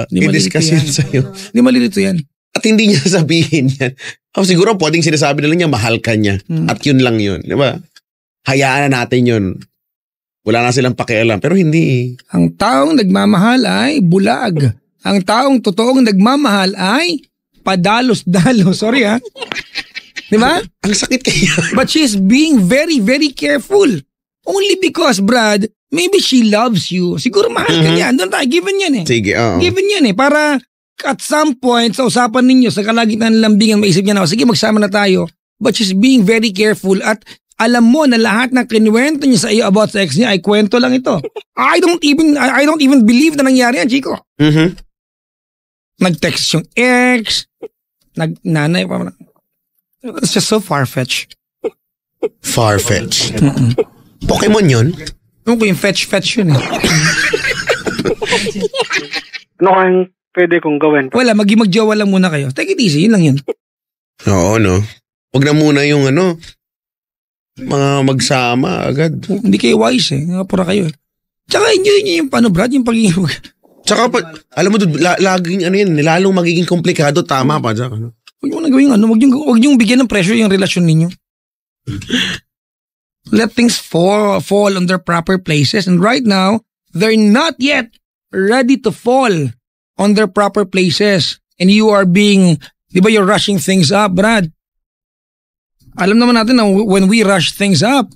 i-discuss yun sa'yo. Hindi malilito yan. At hindi niya sabihin yan. Siguro pwedeng sinasabi na lang niya, mahal ka niya. At yun lang yun. Di ba? Hayaan na natin yun. Wala na silang pakialam. Pero hindi. Ang taong nagmamahal ay bulag. Ang taong totoong nagmamahal ay padalos-dalos. Sorry ha. Di ba? Ang sakit kaya. But she's being very, very careful. Only because, Brad, maybe she loves you. Siguro mahal ka niya. Doon tayo, given yan eh. Sige, oo. Given yan eh. Para at some point, sa usapan ninyo, sa kalagitnaan ng lambingan, maisip niya na, sige, magsama na tayo. But she's being very careful at alam mo na lahat ng kinuwento niya sa iyo about sa ex niya ay kwento lang ito. I don't even believe na nangyari yan, Chico. Nag-text yung ex, nanay pa. It's just so far-fetched. Far-fetched? Pokemon yun? Yung fetch yun eh. Ano kayang pwede kong gawin? Wala, magjowa lang muna kayo. Take it easy, yun lang yun. Oo, no? Huwag na muna yung mga magsama agad. Hindi kayo wise eh. Pura kayo eh. Tsaka enjoy nyo yung Brad, yung pagiging... Tsaka alam mo doon, laging lalong magiging komplikado, tama pa dyan. Huwag mo na gawin huwag yung bigyan ng pressure yung relasyon ninyo. Let things fall on their proper places. And right now, they're not yet ready to fall on their proper places. And you are you're rushing things up, Brad. Alam naman natin na when we rush things up,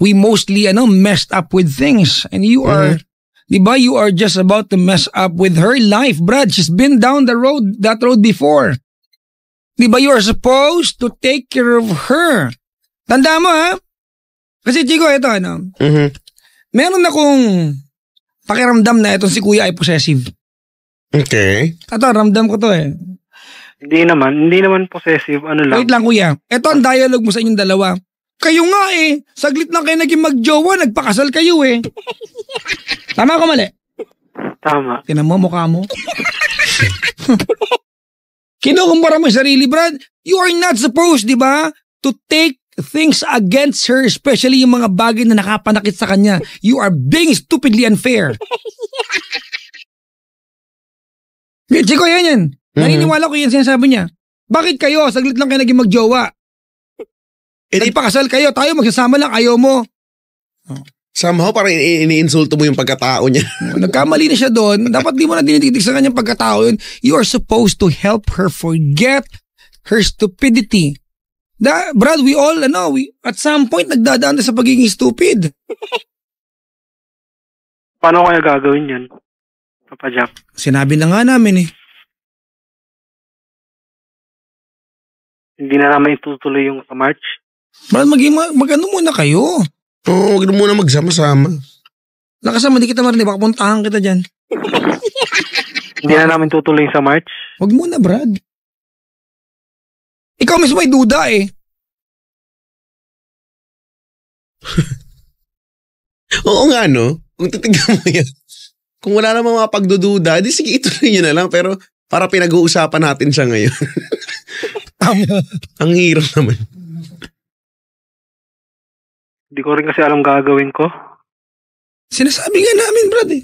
we mostly messed up with things. And you are, you are just about to mess up with her life, Brad. She's been down that road before. You are supposed to take care of her. Tanda mo ha? Kasi Chico, ito meron akong pakiramdam na itong si Kuya ay possessive. Okay. Ito, ramdam ko to eh. Hindi naman possessive, lang. Wait lang Kuya. Ito ang dialogue mo sa inyong dalawa. Kayo nga eh. Saglit lang kayo naging magjowa, nagpakasal kayo eh. Tama ko mali? Tama. Tinan mo, mukha mo. Kinukumpara mo yung sarili, Brad. You are not supposed, di ba, to take things against her, especially yung mga bagay na nakapanakit sa kanya. You are being stupidly unfair. Chico, yan. Naniniwala ko yan sinasabi niya. Bakit kayo? Saglit lang kayo naging magjowa. Nagpakasal kayo, tayo magsasama lang, ayaw mo. Somehow parang iniinsulto mo yung pagkatao niya. Nagkamali na siya doon. Dapat di mo na dinititig sa kanyang pagkatao yun. You are supposed to help her forget her stupidity. Brad, we all, at some point, nagdadaan sa pagiging stupid. Paano kaya gagawin yan, Papa Jack? Sinabi na nga namin eh. Hindi na naman itutuloy yung sa March. Brad, mag-ano muna kayo. Oo, wag na muna magsama-sama. Lakasan mo, di kita marinig. Baka puntahan kita dyan. Hindi na namin tutuloy sa March. Wag muna, Brad. Ikaw mismo ay duda eh. Oo nga, no? Kung titignan mo yan. Kung wala namang mga pagdududa, di sige, ituloy nyo na lang. Pero para pinag-uusapan natin siya ngayon. Ang hirap naman. Hindi ko rin kasi alam gagawin ko. Sinasabi nga namin, Brad eh.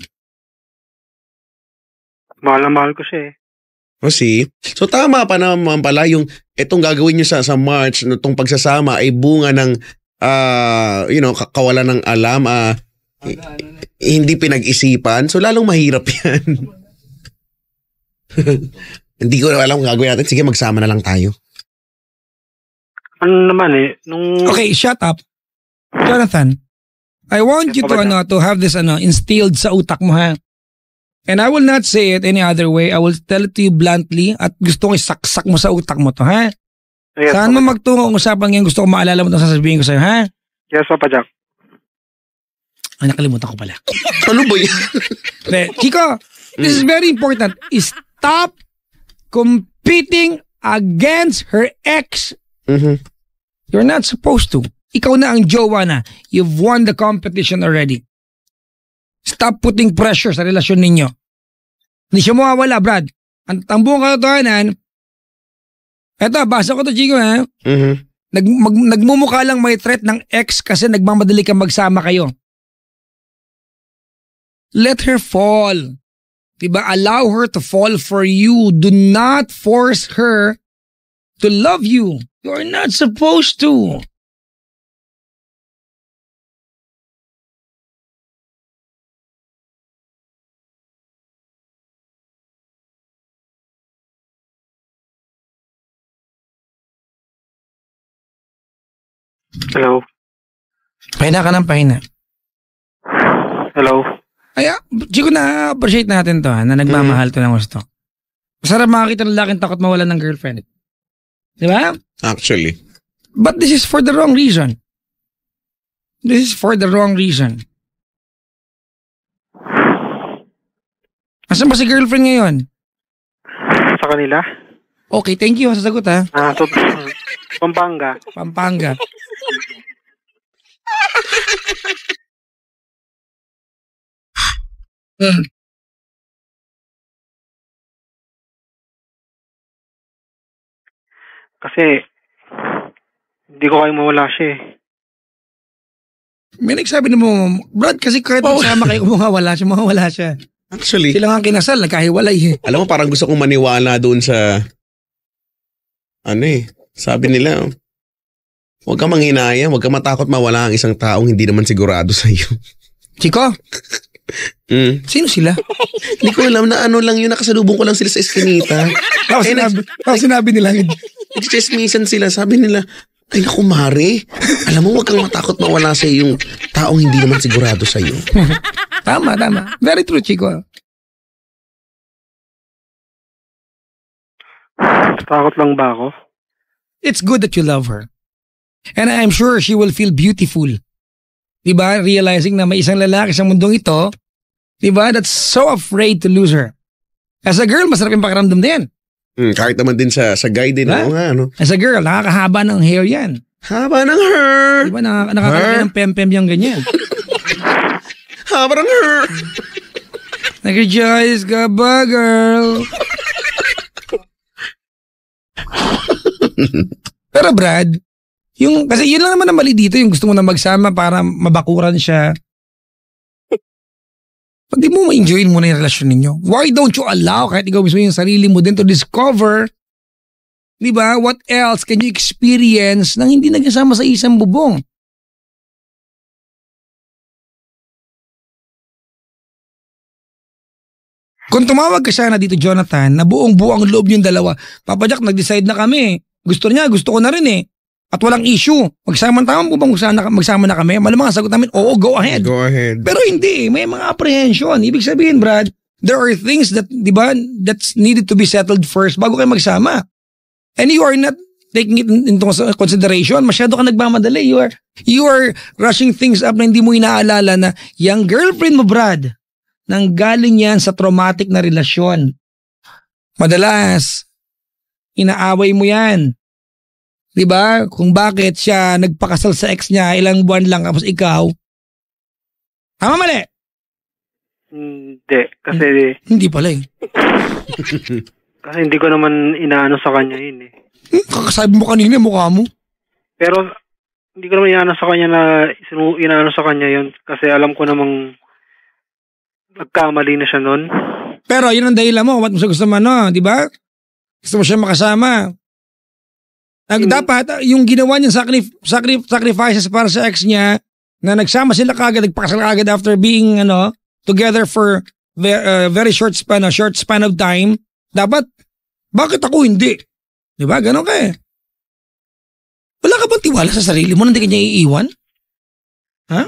Mahal na mahal ko siya eh. O see? So tama pa naman pala yung itong gagawin nyo sa March, itong pagsasama ay bunga ng kawalan ng alam, hindi pinag-isipan. So lalong mahirap yan. Hindi ko alam kung gagawin natin. Sige, magsama na lang tayo. Ano naman eh, Okay, shut up. Jonathan, I want you to have this instilled sa utak mo, ha? And I will not say it any other way. I will tell it to you bluntly at gusto kong isaksak mo sa utak mo to, ha? Yes, saan mo magtungo ang usapan ngayon? Gusto ko maalala mo itong sasabihin ko sa'yo, ha? Yes, Papa Jack. Ay, nakalimutan ko pala. Ano ba yan? Chico, this is very important. Stop competing against her ex. Mm-hmm. You're not supposed to. Ikaw na ang jowa na. You've won the competition already. Stop putting pressure sa relasyon ninyo. Hindi siya mawawala, Brad. Ang buong katotohanan, eto, basa ko to, Chico, ha? Mm-hmm. Nagmumukha lang may threat ng ex kasi nagmamadali kang magsama kayo. Let her fall. Diba? Allow her to fall for you. Do not force her to love you. You are not supposed to. Hello? Pahina ka ng pahina. Hello? Ay, Chico, na-appreciate natin to, ha, na nagmamahal to ng gusto. Masarap makakita ng lalaking takot mawalan ng girlfriend. Di ba? Actually. But this is for the wrong reason. This is for the wrong reason. Asan ba si girlfriend ngayon? Sa kanila? Okay, thank you. Sasagot, ha? Pampanga. Pampanga. Kasi, hindi ko kayo mawala siya eh. May nagsabi na mo, Brad, kasi kahit magsama kayo, mawawala siya. Actually. Sila nga kinasal, nagkahiwalay eh. Alam mo, parang gusto kong maniwala doon sa, sabi nila, huwag kang manghinaya, huwag kang matakot mawala ang isang taong hindi naman sigurado sa iyo. Chico? Sino sila? Hindi ko alam na lang yun, nakasalubong ko lang sila sa eskinita. Sinabi nila. Nag-chismisan sila, sabi nila, ay naku Mare, alam mo huwag kang matakot mawala sa yung taong hindi naman sigurado sa iyo. Tama. Very true, Chico. Takot lang ba ako? It's good that you love her. And I'm sure she will feel beautiful. Diba? Realizing na may isang lalaki sa mundong ito, diba? That's so afraid to lose her. As a girl, masarap yung pakiramdam din. Kahit naman din sa guy din. Diba? As a girl, nakakahaba ng hair yan. Haba ng hair. Di ba nakakalaki ng pem-pem yung ganyan? Haba ng hair. Nag-rejoice ka ba, girl? Pero Brad, kasi yun lang naman ang mali dito, yung gusto mo na magsama para mabakuran siya. Pag di mo ma-enjoyin muna yung relasyon ninyo, why don't you allow kahit ikaw mismo yung sarili mo din to discover, di ba, what else can you experience nang hindi nagkasama sa isang bubong? Kung tumawag ka sana dito, Jonathan, na buong-buo ang loob niyong dalawa, Papa Jack, nag-decide na kami. Gusto niya, gusto ko na rin eh. At walang issue. Magsama-tama mo bang magsama na kami? Malamang ang sagot namin, oo, go ahead. Go ahead. Pero hindi, may mga apprehension. Ibig sabihin, Brad, there are things that, di ba, that's needed to be settled first bago kayo magsama. And you are not taking it into consideration. Masyado ka nagmamadali. You are rushing things up na hindi mo inaalala na yung girlfriend mo, Brad, nang galing yan sa traumatic na relasyon. Madalas, inaaway mo yan. Diba? Kung bakit siya nagpakasal sa ex niya, ilang buwan lang tapos ikaw. Tama mali? Hindi. Kasi Hindi pala eh. kasi hindi ko naman inaano sa kanya yun eh. Kakasabi mo kanina, mukha mo. Pero hindi ko naman inaano sa kanya na inaano sa kanya yun. Kasi alam ko namang nagkamali na siya nun. Pero yun ang dahilan mo. Ba't mo siya gusto mo, no? Diba? Gusto mo siya makasama. Dapat, yung ginawa niya sacrifices para sa ex niya, na nagsama sila kagad, nagpakasal kagad after being together for very short span of time, dapat, bakit ako hindi? Diba? Ganon ka eh. Wala ka bang tiwala sa sarili mo na hindi ka niya iiwan? Ha?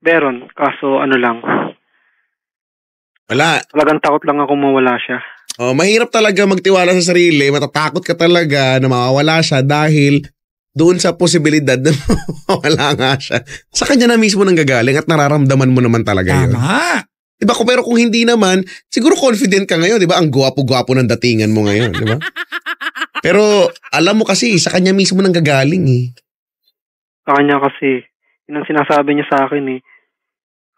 Meron, kaso ano lang. Wala. Talagang takot lang ako mawala siya. Oh, mahirap talaga magtiwala sa sarili. Matatakot ka talaga na mawawala siya dahil doon sa posibilidad na mawala nga siya. Sa kanya na mismo nang gagaling at nararamdaman mo naman talaga yun. Tama. Diba? Pero kung hindi naman, siguro confident ka ngayon, diba? Ang gwapo-gwapo ng datingan mo ngayon, diba? Pero alam mo kasi, sa kanya mismo nang gagaling eh. Sa kanya kasi, yun ang sinasabi niya sa akin eh.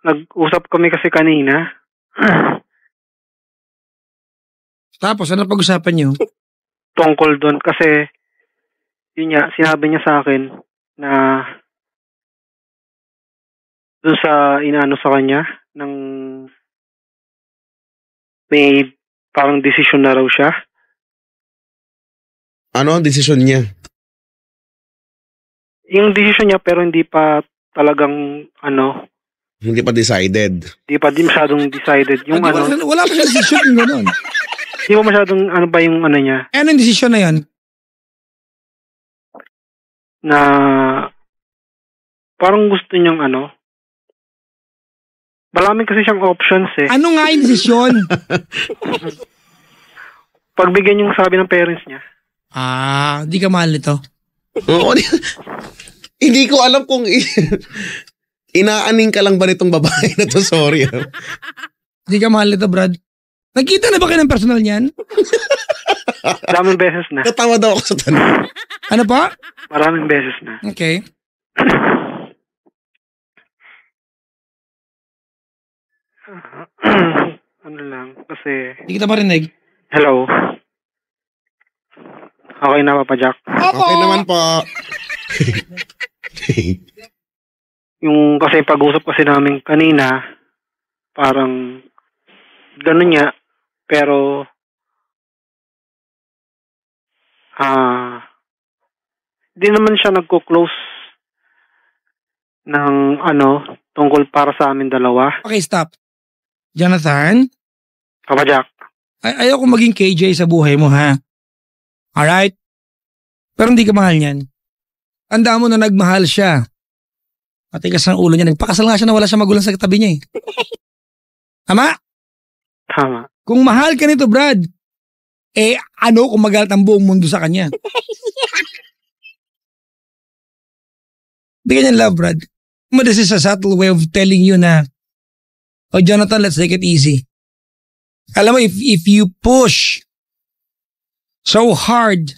Nag-usap kami kasi kanina. Tapos, ano pag-usapan niyo? Tungkol doon kasi, yun nga, sinabi niya sa akin na doon sa inaano sa kanya, ng may parang desisyon na raw siya. Ano ang desisyon niya? Yung desisyon niya pero hindi pa talagang Hindi pa decided. Hindi pa masyadong decided. Yung wala pa siyang desisyon yung gano'n. Hindi pa masyadong ba yung niya. Ano yung desisyon na yan? Na parang gusto niyang marami kasi siyang options eh. Ano nga yung desisyon? Pagbigyan yung sabi ng parents niya. Di ka mahal nito. Oo. Hindi ko alam kung inaaning ka lang ba nitong babae na to? Sorry. Di ka mahal nito, Brad. Nagkita na ba kayo ng personal niyan? Maraming beses na. Natawa daw ako sa tanong. Ano pa? Maraming beses na. Okay. Ano lang, kasi... Hindi kita marinig. Hello? Okay na, Papa Jack? Okay naman po. Yung kasi pag-usap kasi namin kanina, parang gano'n niya, pero di naman siya nagko-close ng tungkol para sa amin dalawa. Okay, stop. Jonathan? Papa Jack? Ayaw ko maging KJ sa buhay mo, ha? Alright? Pero hindi ka mahal niyan. Tanda mo na nagmahal siya. Matigas ang ulo niya. Nagpakasal nga siya na wala siya magulang sa tabi niya eh. Tama? Tama. Kung mahal ka nito, Brad, kung magalit ang buong mundo sa kanya? Hindi ganyan love, Brad. This is a subtle way of telling you na, Jonathan, let's take it easy. Alam mo, if you push So hard.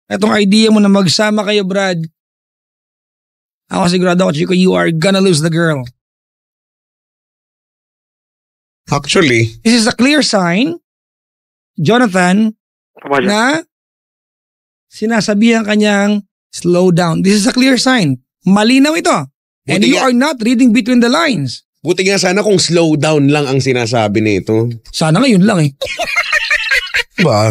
Itong idea mo na magsama kayo, Brad. Ako sigurado ako, Chico, you are gonna lose the girl. Actually, This is a clear sign, Jonathan, Papa Jack. na sinasabihan kanyang slow down. This is a clear sign. Malinaw ito. And Buti you nga- are not reading between the lines. buti nga sana kung slow down lang ang sinasabi nito. Sana ngayon lang eh. Diba?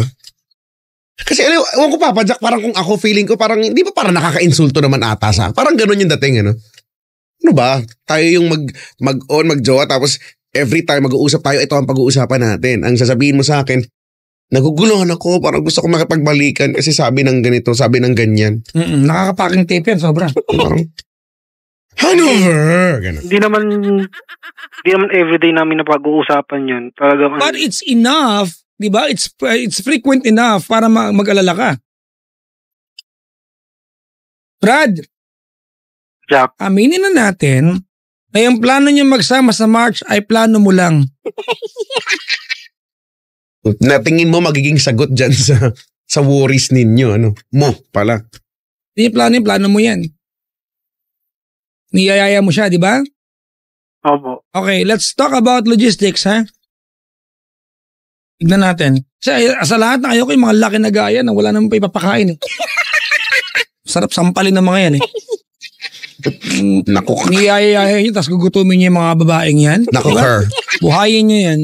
Kasi ewan ko Papa Jack, parang kung ako feeling ko, parang hindi ba parang nakaka-insulto naman ata sa. Parang ganun yung dating, ano? Ano ba? Tayo yung mag-jowa, tapos every time mag-uusap tayo, ito ang pag-uusapan natin. Ang sasabihin mo sa akin, naguguluhan ako, parang gusto ko makipagbalikan kasi sabi ng ganito, sabi ng ganyan. Nakakapaking tape yan, sobra. Parang, Hanover! Ganun. Hindi naman everyday namin na pag-uusapan yun. Talagang But it's enough, di ba? It's frequent enough para mag-alala ka. Brad, Jack. aminin na natin na yung plano niyo magsama sa March ay plano mo lang. Natingin mo magiging sagot dyan sa worries ninyo, ano? Mo pala. Hindi yung plano mo yan. Niyayaya mo siya, di ba? Opo. Okay, let's talk about logistics, ha? Tignan natin. Kasi sa lahat na kayo, yung mga laki na gaya na wala naman pa ipapakain, eh. Sarap sampalin ng mga yan, eh. Naku, Niyayaya nyo, tapos gugutumin nyo yung mga babaeng yan. naku, Diba? Ker. Buhayin nyo yan.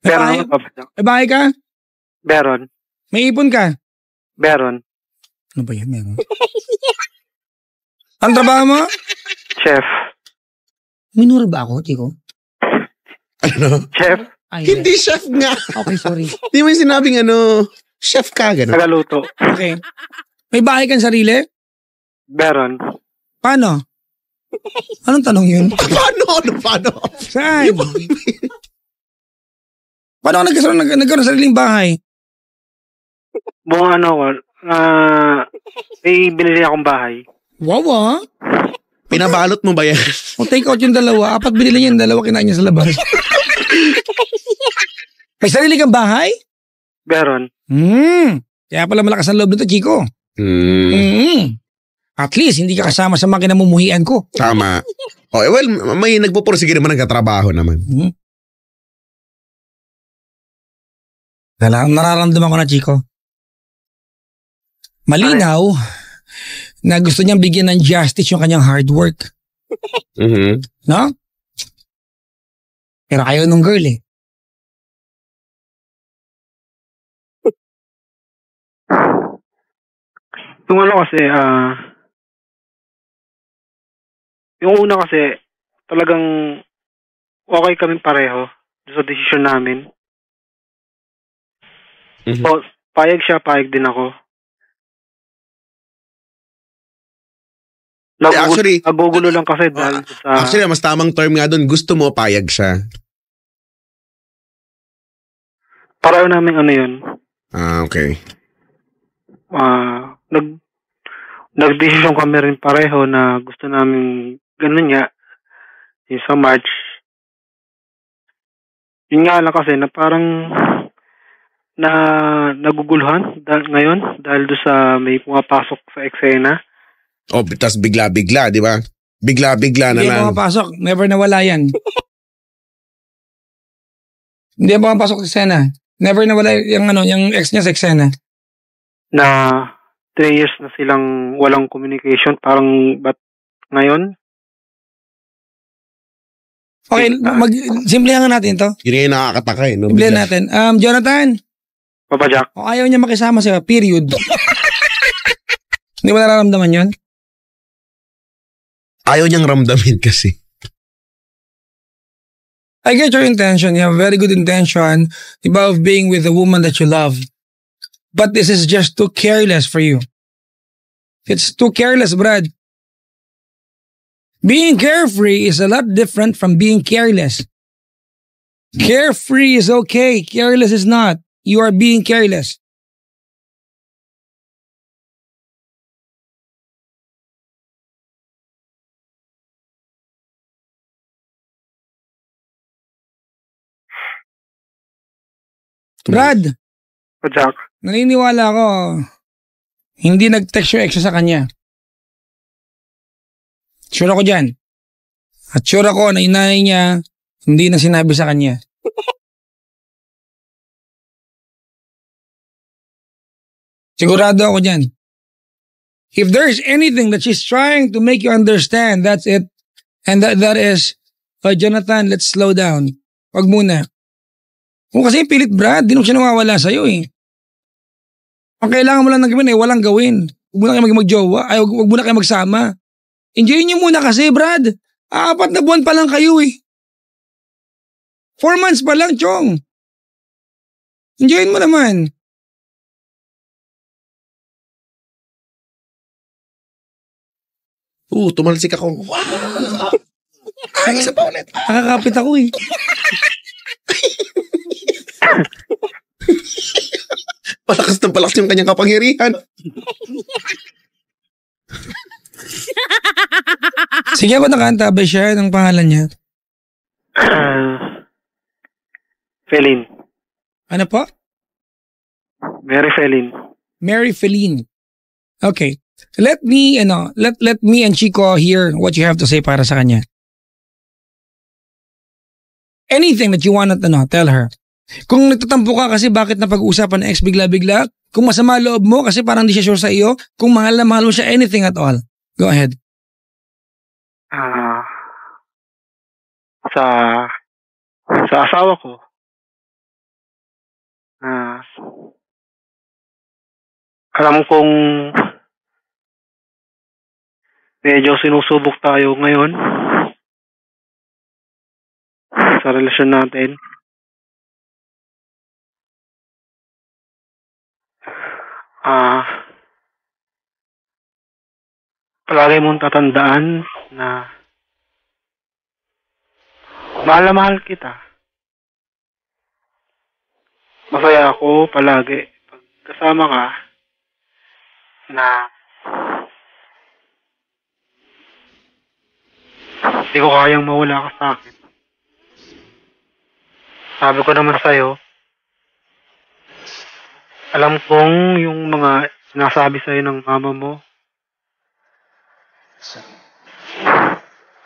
Meron bahay, naman, Papa Jack. may bahay ka? Meron. May ipon ka? Meron. Ano ba yan? Meron. Ang trabaho mo? Chef. Minura ba ako, Chico? Ano? Chef. Ay, Hindi chef nga. okay, sorry. Hindi mo yung sinabing chef ka, gano'n. Tagaluto. Okay. May bahay kang sarili? Meron. Paano? Anong tanong yun? Paano? Saan? Paano ka nagkaroon sariling bahay? Buong may binili akong bahay. Wow, ah. Pinabalot mo ba yan? O take out yung dalawa. 4 binili niya yung dalawa, kinain niya sa labas. May sarili kang bahay? Meron. Kaya pala malakas ang loob nito, Chico. At least, hindi ka kasama sa mga kinamumuhian ko. Tama. Oh, well, may nagpupursige naman nagkatrabaho naman. Nararamdaman ko na, Chico. Malinaw na gusto niyang bigyan ng justice yung kanyang hard work. No? Pero ayaw nung girl eh. Yung kasi, yung una kasi, talagang okay kami pareho sa desisyon namin. So, payag siya, payag din ako. Actually, Nagugulo lang kasi dahil sa... Actually, mas tamang term nga doon, gusto mo, payag siya. Pareho namin yun. Okay. Nagdesisyon kami rin pareho na gusto namin ganun nga yung sa March. Yun nga lang kasi na parang na naguguluhan ngayon dahil doon sa may pumapasok sa eksena. Oh, tas bigla-bigla, di ba? Bigla-bigla na Hindi lang. mo mapasok. Never nawala yan. Hindi mo mapasok sa eksena. Never nawala yung ex niya sa eksena. Na 3 years na silang walang communication. Parang ba't ngayon? Okay, simplihan natin to. Yun yung nakakataka eh. No? Simplihan Bigla. natin. Jonathan, Papa Jack. kung ayaw niya makisama sa'yo, period. Hindi mo nararamdaman yun? Ayaw niyang ramdamin kasi. I get your intention. You have a very good intention of being with a woman that you love. But this is just too careless for you. It's too careless, Brad. Being carefree is a lot different from being careless. Carefree is okay. Careless is not. You are being careless. Brad, Papa Jack. naniniwala ako, hindi nag-text yung ex sa kanya. Sure ako dyan. At sure ako na inay niya, hindi na sinabi sa kanya. Sigurado ako dyan. If there's anything that she's trying to make you understand, that's it. And that is, Jonathan, let's slow down. Wag muna. Kung kasi pilit, Brad, di naman siya nawawala sa'yo eh. Ang kailangan mo lang ng gawin walang gawin. Huwag muna kayo magjowa. Ay, huwag muna kayo magsama. Enjoy niyo muna kasi, Brad. 4 na buwan pa lang kayo eh. 4 months pa lang, Chong. Enjoyin mo naman. Tumalsik ako. Wow! Ay, isa pa ulit. Nakakapit ako eh. Palakas ng palakas yung kanyang kapangyarihan. Sige ako nakanta ba siya ng pangalan niya? Feline. Ano po? Mary Feline. Mary Feline. Okay. Let me and Chico hear what you have to say para sa kanya. Anything that you want to tell her. Kung nagtatampo ka kasi bakit na pag-uusapan ng ex bigla-bigla, kung masama loob mo kasi parang di siya sure sa iyo, kung mahal na mahal mo siya, anything at all. Go ahead. Sa asawa ko, alam kong medyo sinusubok tayo ngayon sa relasyon natin. Palagi mong tatandaan na mahal na mahal kita. Masaya ako palagi pag kasama ka na hindi ko kayang mawala ka sa akin. Sabi ko naman sa'yo, alam kong yung mga sinasabi sa'yo ng mama mo,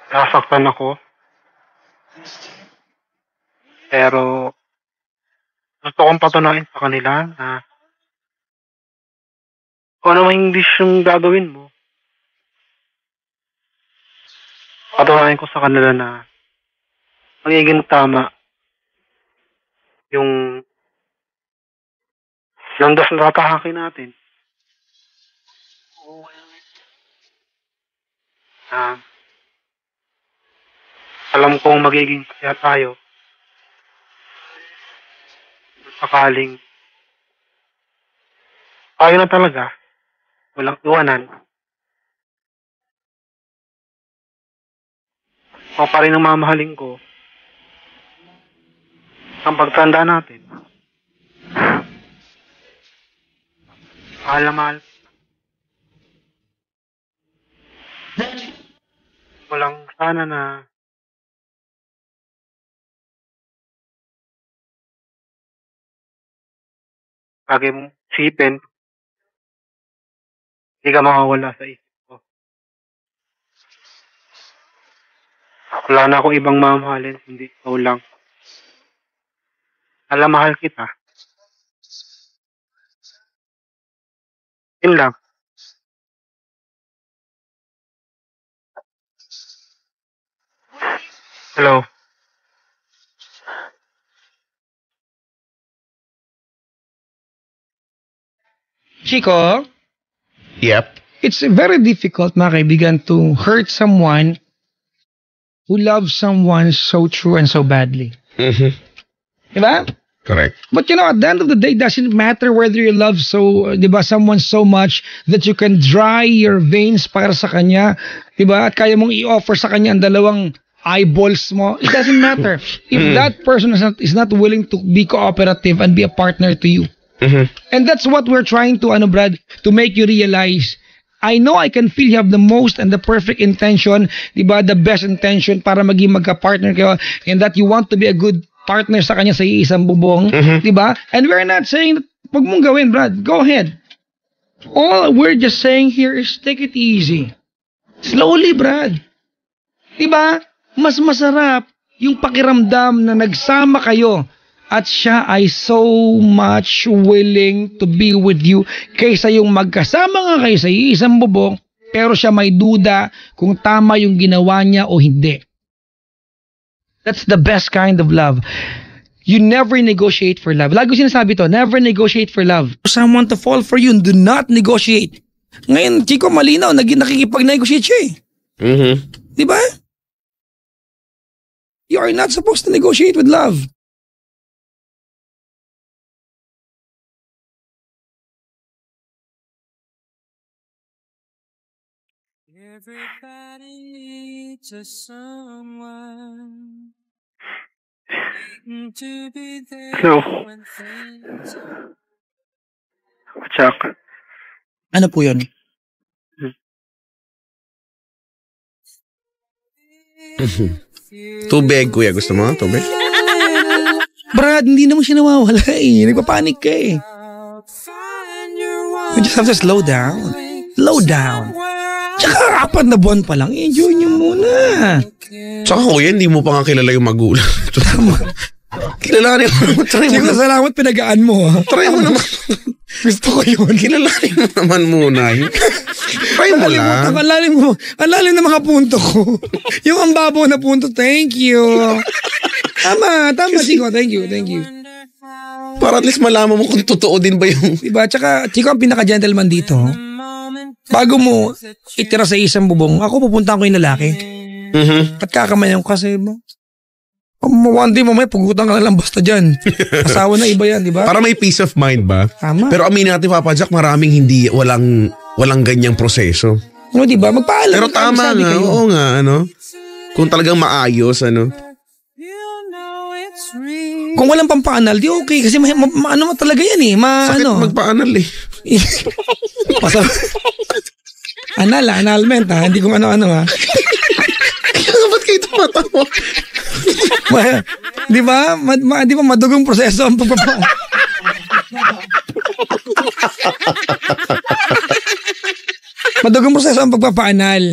nasaktan ako. Pero gusto kong patunayan sa kanila na kung ano mang desisyon gagawin mo, patunayan ko sa kanila na magiging tama yung landas na tatahakin natin. Alam kong magiging kaya tayo sakaling tayo na talaga, walang iwanan. Ako pa rin ang mamahalin ko ang pagtanda natin. Mahal na mahal. Walang sana na lagi mong sipin, hindi ka makawala sa isip ko. Wala na akong ibang mamahalin, hindi ikaw lang. Alam, mahal kita. Yun lang. Hello. Chico, Yep. it's very difficult, mga kaibigan, to hurt someone who loves someone so true and so badly. Mm-hmm. Diba? Correct. But at the end of the day, it doesn't matter whether you love someone so much that you can dry your veins para sa kanya, diba? At kaya mong i-offer sa kanya ang dalawang eyeballs mo. It doesn't matter. If that person is not willing to be cooperative and be a partner to you. Mm-hmm. And that's what we're trying to, Brad, to make you realize. I know I can feel you have the most and the perfect intention, diba? The best intention para maging magka-partner kayo, and that you want to be a good partner sa kanya sa iisang bubong, diba? And we're not saying Huwag mong gawin, Brad. Go ahead. All we're just saying here is take it easy. Slowly, Brad. Diba? Mas masarap yung pakiramdam na nagsama kayo at siya ay so much willing to be with you kaysa yung magkasama nga kayo sa isang bubong pero siya may duda kung tama yung ginawa niya o hindi. That's the best kind of love. You never negotiate for love. Lagi ko sinasabi to, never negotiate for love. For someone to fall for you, do not negotiate. Ngayon, Chico, malinaw, nakikipag-negotiate siya eh. Mm-hmm. Diba? You are not supposed to negotiate with love. Everybody needs a someone to be there Hello. when things are Chuck. Ano po yun? Tubig, kuya. Gusto mo? Tubig? Brad, hindi naman siya nawawala eh. Nagpapanik ka eh. find your one. You just have to slow down. Slow down. Tsaka 4 na buwan pa lang, enjoy nyo muna. Tsaka kuya, hindi mo pa nga kilala yung magulang. Kilalanin mo. Try mo Siguro naman. salamat pinagaan mo. Try mo naman. Gusto ko yun. Kilalanin mo naman muna. Try mo lang. Ang lalim na mga punto ko. Yung ang babaw na punto, thank you. Tama, Chico, thank you. Para at least malaman mo kung totoo din ba yung... Diba? Tsaka, Chico, ang pinaka-gentleman dito. Bago mo itira sa isang bubong, ako pupuntahan ko yung lalaki. Mm-hmm. At kakamayan ko kasi mo. One day mamaya, pugutan ka na lang basta dyan. Asawa na iba yan, di ba? Para may peace of mind ba? Tama. Pero aminin natin, Papa Jack, maraming walang ganyang proseso. No, di ba? Magpaalam. Pero tama nga, oo nga, ano? Kung talagang maayos, ano? Kung walang pampaanal, di okay. Kasi ano talaga yan eh. Sakit magpaanal eh. Analment ha. Hindi kung ano-ano ha. Ba't kayo tumatawa? Di ba? Di ba madugong proseso ang pagpapaanal? Madugong proseso ang pagpapaanal.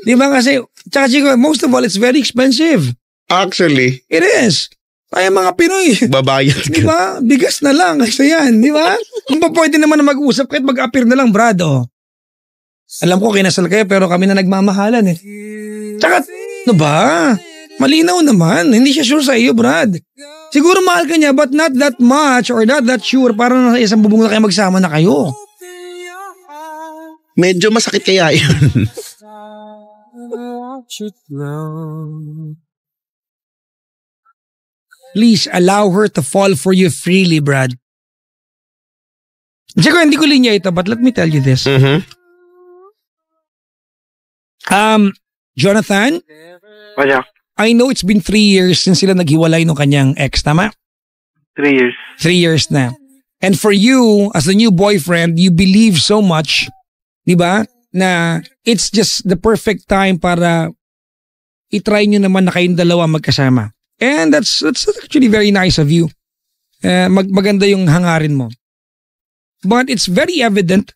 Di ba kasi, tsaka Chico, most of all, it's very expensive. Actually, It is. Kaya mga Pinoy, babayad di ka. ba? Bigas na lang. Kasi yan, di ba? Kung pa pwede naman na mag-usap, kahit mag-appear na lang, Brad, oh. Alam ko, kinasal kayo, pero kami na nagmamahalan eh. Tsaka, ano ba? Malinaw naman. Hindi siya sure sa iyo, Brad. Siguro mahal ka niya, but not that much or not that sure para na sa isang bubong na kayo magsama na kayo. Medyo masakit kaya yun. Please allow her to fall for you freely, Brad. Siguro hindi ko linya ito, but let me tell you this. Mm-hmm. Jonathan, Chuck. I know it's been 3 years since sila naghiwalay nung kanyang ex, tama? 3 years. 3 years na. And for you, as a new boyfriend, you believe so much, di ba, na it's just the perfect time para itry nyo naman na kayong dalawa magkasama. And that's actually very nice of you. Maganda yung hangarin mo. But it's very evident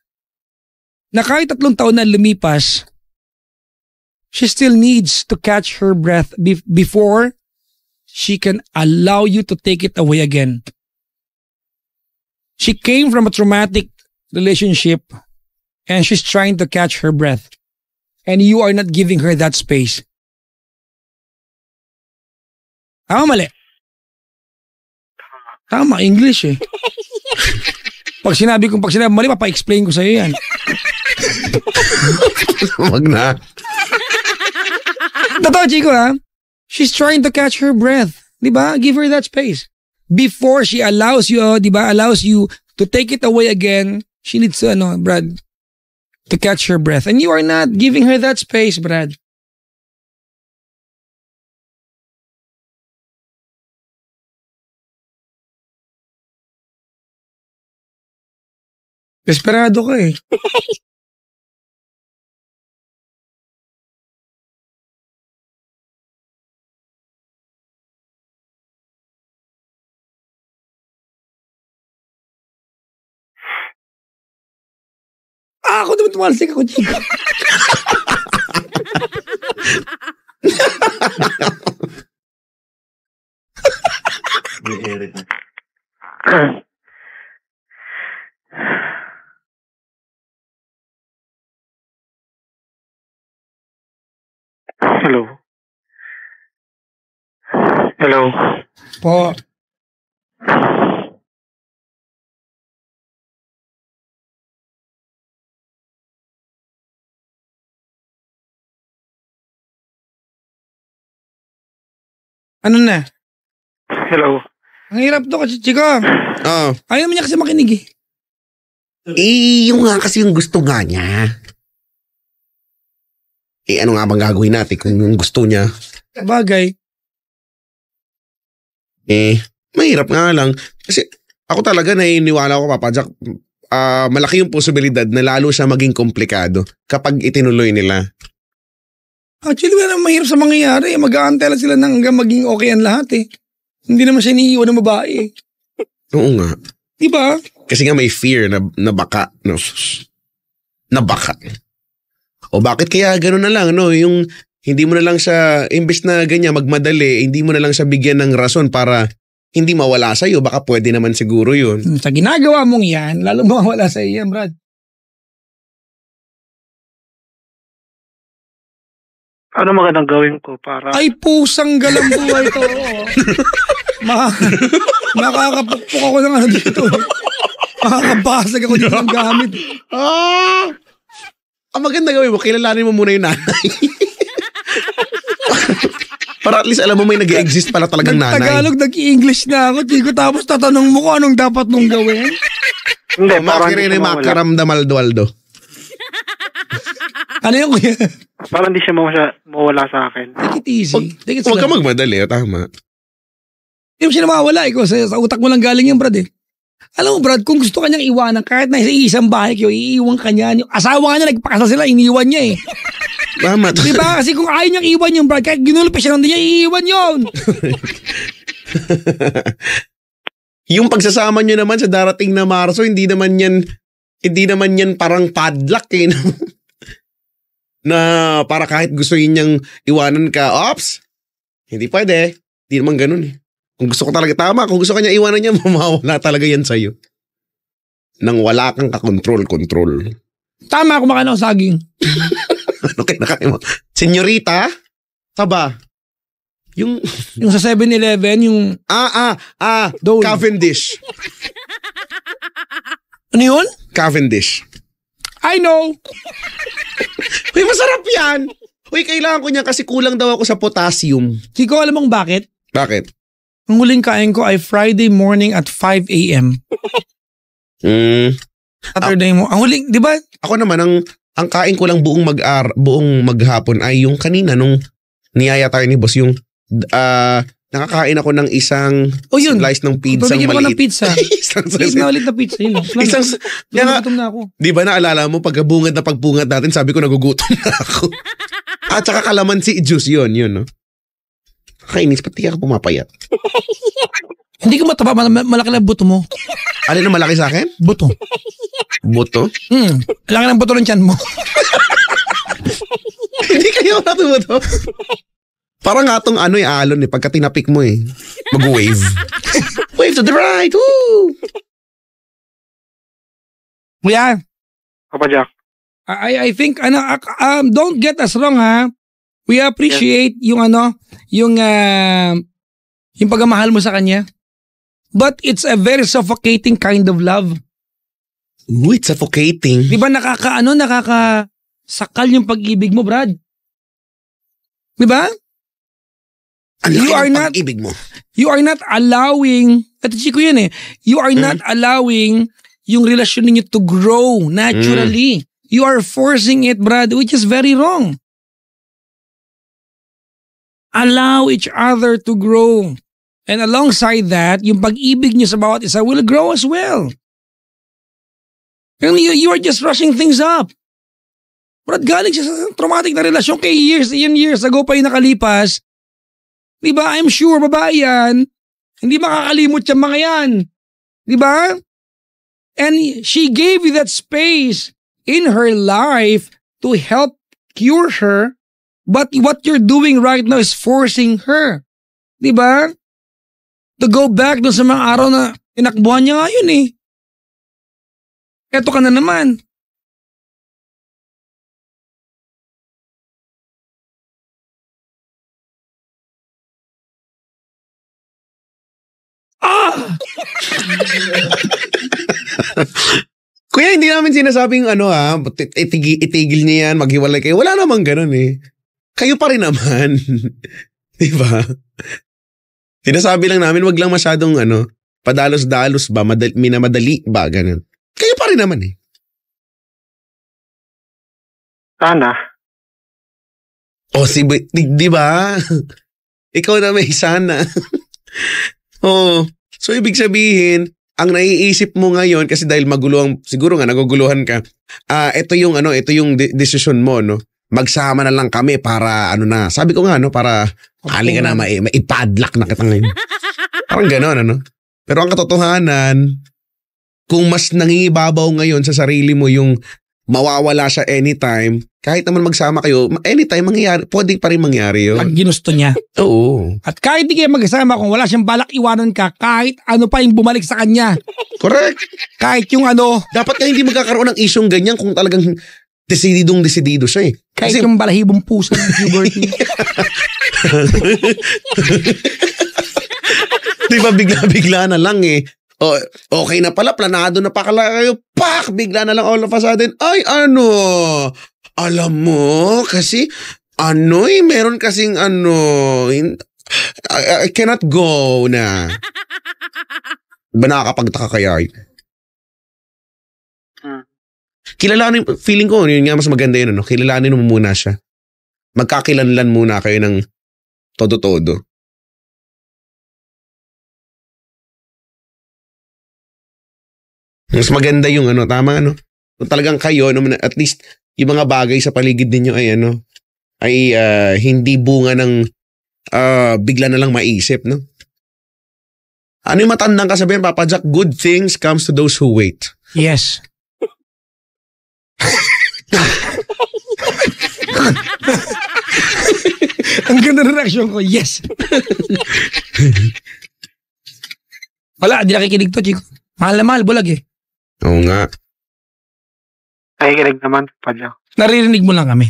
na kahit 3 taon na lumipas, she still needs to catch her breath before she can allow you to take it away again. She came from a traumatic relationship and she's trying to catch her breath. And you are not giving her that space. Tama, mali? Tama, English eh. Pag sinabi mali, papa-explain ko sa'yo yan. Wag na. Totoo, Chico, ha? She's trying to catch her breath. Diba? Give her that space. Before she allows you, diba? Allows you to take it away again, she needs to, Brad, to catch her breath. And you are not giving her that space, Brad. Desperado ka eh. Baka ako naman tumalsik ako, Chico. Hello. Hello. Po. Ano na? Hello. Ang hirap to kasi, Chico. Ah, Ayaw naman niya kasi makinig eh. yung nga kasi yung gusto nga niya. Ano nga bang gagawin natin kung yung gusto niya? Bagay. Mahirap nga lang. Kasi ako talaga naniniwala ko, Papa Jack, malaki yung posibilidad na lalo siya maging komplikado kapag itinuloy nila. Actually, wala naman mahirap sa mangyayari. Mag-aantay lang sila nang hanggang maging okay ang lahat eh. Hindi naman siya iniiwan ng babae eh. Oo nga. Diba? Kasi nga may fear na baka, no? Na baka. O bakit kaya gano'n na lang, no? Yung hindi mo na lang siya, imbes na ganyan, magmadali, hindi mo na lang siya bigyan ng rason para hindi mawala sa'yo. Baka pwede naman siguro yun. Sa ginagawa mong yan, lalo mawala sa iyo yan, Brad. Ano magandang gawin ko para... Ay, pusang galang buhay to. Makakapukpok ako ng ano dito. Makakabasag ako dito ng gamit. Ang maganda gawin mo, kilalanin mo muna yung nanay. Para at least alam mo may nag-exist pala talagang nanay. Nag-Tagalog, nag-English na ako, Chico. Tapos tatanong mo kung anong dapat nung gawin. Hindi, parang Makirene makaramdamaldo-aldo. Ano yung kuya? parang hindi siya mawala sa akin. Take it easy. Take it Huwag ka slow. magmadali, tama. Hindi mo siya nawawala. Ikaw, sa utak mo lang galing yung Brad eh. Alam mo, Brad, kung gusto ka niyang iwanan, kahit na sa isang bahay kayo, iiwan ka niya. Yung asawa nga niya, nagpakasal sila, iniwan niya eh. Tama. Diba? Kasi kung ayaw niyang iwan yung Brad, kahit ginulpi siya lang din niya, iiwan yun. Yung pagsasama nyo naman sa darating na Marso, hindi naman yan parang padlock eh. No? Na para kahit gusto niyang iwanan ka, ops, hindi pwede. Hindi naman ganun eh. Kung gusto ko talaga, tama, kung gusto kanya iwanan niya, mamawala talaga yan sa'yo. Nang wala kang kakontrol-control. Tama, kumakain ako saging. Ano kinakain mo? Senyorita? Saba? Yung Yung sa 7-Eleven, yung... Dole. Cavendish. Ano yun? Cavendish. I know. Uy, masarap yan. Uy, kailangan ko niya kasi kulang daw ako sa potassium. Chico, alam mong bakit? Bakit? Ang huling kain ko ay Friday morning at 5 a.m. Saturday mo. Ang huling, di ba? Ako naman, ang kain ko lang buong maghapon ay yung kanina nung niyaya tayo ni boss, yung nakakain ako ng isang yun. slice ng pizza Pabigyan mo maliit. ng pizza. isang Please na ulit na pizza. Yun. Isang, kaya nga, Gutom na ako. di ba naalala mo, pagkabungad na pagbungad natin, sabi ko nagugutom na ako. At saka kalamansi juice yun, no? Kainis, pati ka pumapayat. Hindi ko mataba, malaki lang buto mo. Alin na malaki sa akin? Buto. Buto? Malaki lang buto ng tiyan mo. Hindi kayo natubuto. Parang nga itong alon eh, pagka tinapik mo eh. Mag-wave. Wave to the right, woo! Kuya, Papa Jack. I think, don't get us wrong ha. We appreciate yung yung pagmamahal mo sa kanya. But it's a very suffocating kind of love. Ooh, it's suffocating. Di ba nakakasakal yung pag-ibig mo, Brad? Di ba? You are not pag-ibig mo. You are not allowing, at Chico yan eh, you are not allowing yung relasyon ninyo to grow naturally. You are forcing it, Brad, which is very wrong. Allow each other to grow. And alongside that, yung pag-ibig niyo sa bawat isa will grow as well. And you are just rushing things up. Brad, galing siya sa traumatic na relasyon kay years ago pa yung nakalipas. Diba? I'm sure, babae yan. Hindi makakalimot yung mga yan. Diba? And she gave you that space in her life to help cure her, but what you're doing right now is forcing her. Diba? To go back dun sa mga araw na tinakbuhan niya ngayon eh. Eto ka na naman. Ah! Kuya, hindi namin sinasabing itigil niya yan, maghiwalay kayo. Wala namang ganun eh. Kayo pa rin naman. Diba? Sinasabi lang namin, wag lang masyadong padalos-dalos ba, minamadali ba, ganun. Kayo pa rin naman eh. Sana. O di ba? Ikaw na may sana. Oh, so ibig sabihin, ang naiisip mo ngayon kasi dahil siguro nga naguguluhan ka. Ito yung decision mo, no. Magsama na lang kami para sabi ko nga para ka na maipadlock na kita ngayon. Parang gano'n, Pero ang katotohanan, kung mas nangingibabaw ngayon sa sarili mo yung mawawala siya anytime, kahit naman magsama kayo, anytime pwede pa rin mangyari yun. Pag ginusto niya. Oo. At kahit di kayo magsama, kung wala siyang balak iwanan ka, kahit ano pa yung bumalik sa kanya. Correct. Kahit yung dapat ka hindi magkakaroon ng isyong ganyan kung talagang desidido siya eh. Kahit yung balahibong puso ng puberty. Di ba bigla na lang eh. Okay na pala, planado na pala kayo. Pak! Bigla na lang all of a sudden. Ay, alam mo, kasi, meron kasing I cannot go na. Ba nakakapagtaka kaya? Kilalanin, feeling ko, yun nga mas maganda yun, kilalanin mo muna siya. Magkakilanlan muna kayo ng todo-todo. Mas maganda yung tama kung talagang kayo, at least yung mga bagay sa paligid ninyo ay hindi bunga ng bigla na lang maisip, no? Ano yung matandang kasabihan, Papa Jack? Good things comes to those who wait. Yes. Ang ganda ng reaction ko, yes. Wala, di nakikinig to, Chico. Mahal na mahal, bulag eh. Oo nga. Nakikinig naman, Padya. Naririnig mo lang kami.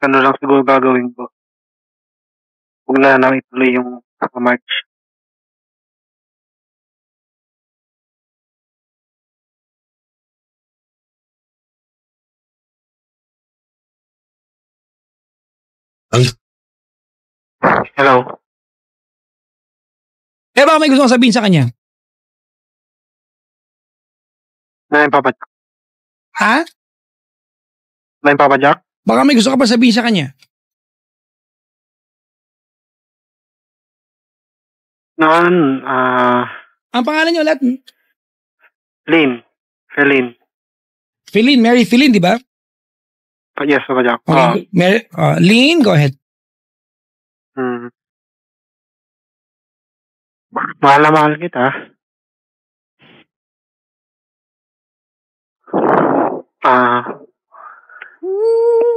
Ano lang siguro gagawin ko. Huwag na lang ituloy yung March. Hello? Baka may gusto kong sabihin sa kanya. Na yung Papa Jack? Ha? Na yung Papa Jack? Baka may gusto ka pa sabihin sa kanya. Ang pangalan niyo ulit? Feline. Feline, Mary Feline, di ba? Yes, Papa Jack. Okay. Lynn, go ahead. Mahal na mahal kita.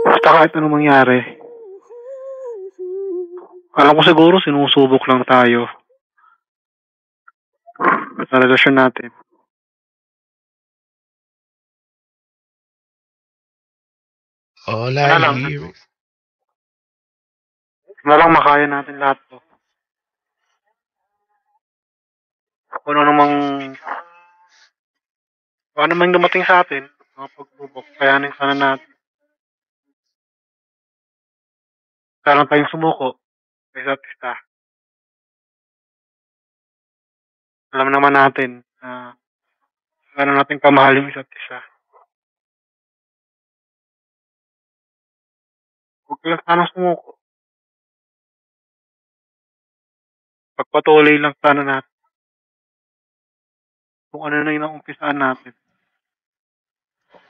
Basta kahit anong mangyari. Alam ko siguro sinusubok lang tayo sa relasyon natin. All I hear. Na lang makaya natin lahat to. Kung ano namang dumating sa atin, mga pagbubok, kayanin sana natin. Kaya lang tayong sumuko sa isa't isa. Alam naman natin na gano'n natin kamahal yung isa't isa. Huwag lang sana sumuko. Pagpatuloy lang sana natin. Kung ano na yung naumpisaan natin.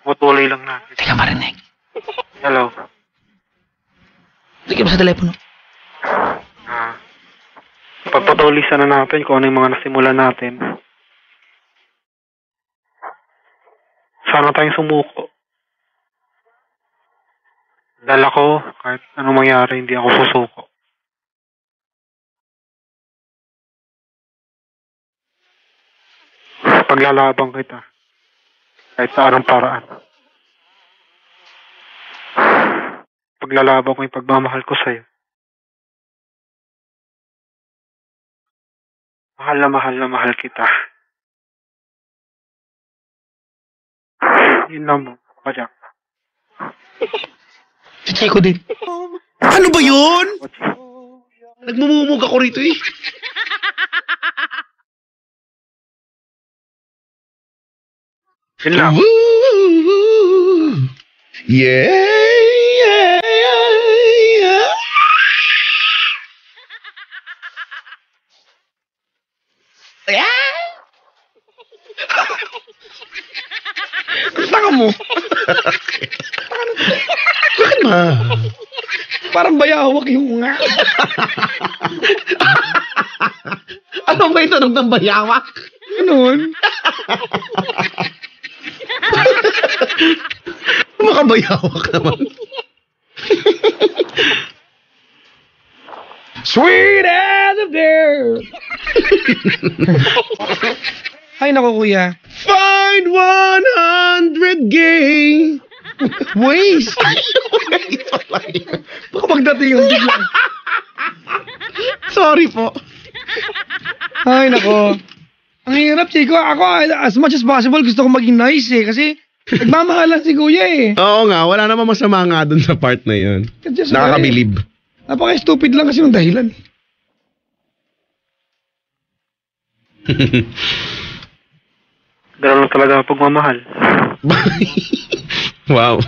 Patuloy lang natin. Teka marinig. Hello. Sige mo sa telepono. tulisan na natin kung ano yung mga nasimulan natin. Sana tayong sumuko. Dala ko, kahit anong mangyari, hindi ako susuko. Paglalabang kita. Kahit sa anong paraan. Paglalabang ko yung pagmamahal ko sa'yo. Mahal na mahal kita. Yun lang mo, Jack. Si Chico din. Ano ba yun? Nagmumumug ako rito eh. Yun lang. Woo! Yeah! Tanga mo. Bakit ma? Parang bayawak yung nga. Ano ba ito ng bayawak? Ganun. Makabayawak naman. Sweet as a bear. Ay, naku kuya. Find 100 gay ways. Baka magdating yung bigla. Sorry po. Ay, nako. Ang hirap, Chico. Ako, as much as possible, gusto ko maging nice eh. Kasi, nagmamahalan si kuya eh. Oo nga, wala namang masama nga dun sa part na yun. Just Nakakabilib. Napaka-stupid lang kasi ng dahilan. Dala lang talaga ang pagmamahal. Wow.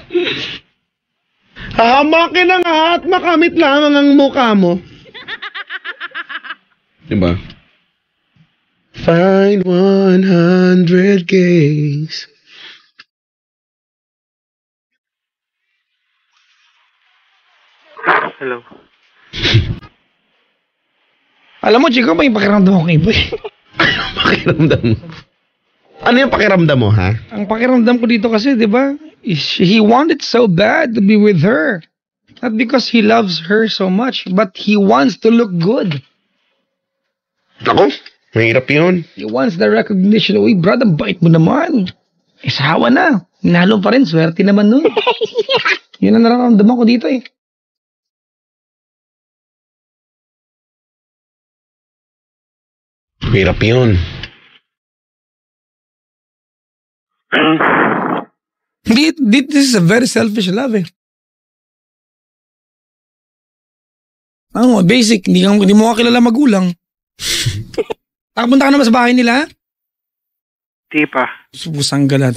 Hahamakin na nga at makamit lamang ang mukha mo. Diba? Find 100 gays. Hello. Alam mo, Chico, may pakiramdam ako kay Boy. Pakiramdam mo. Ano yung pakiramdam mo, ha? Ang pakiramdam ko dito kasi, di ba? He wanted so bad to be with her. Not because he loves her so much, but he wants to look good. Ako, mahirap yun. He wants the recognition. Uy, brad, ang bait mo naman. Isawa na. Hinalo pa rin. Swerte naman nun. Yun ang nararamdaman ko dito eh. Mahirap yun. This is a very selfish love eh. Ano, basic, hindi mo kakilala magulang. Nakapunta ka naman sa bahay nila? Di pa. Subusang galat.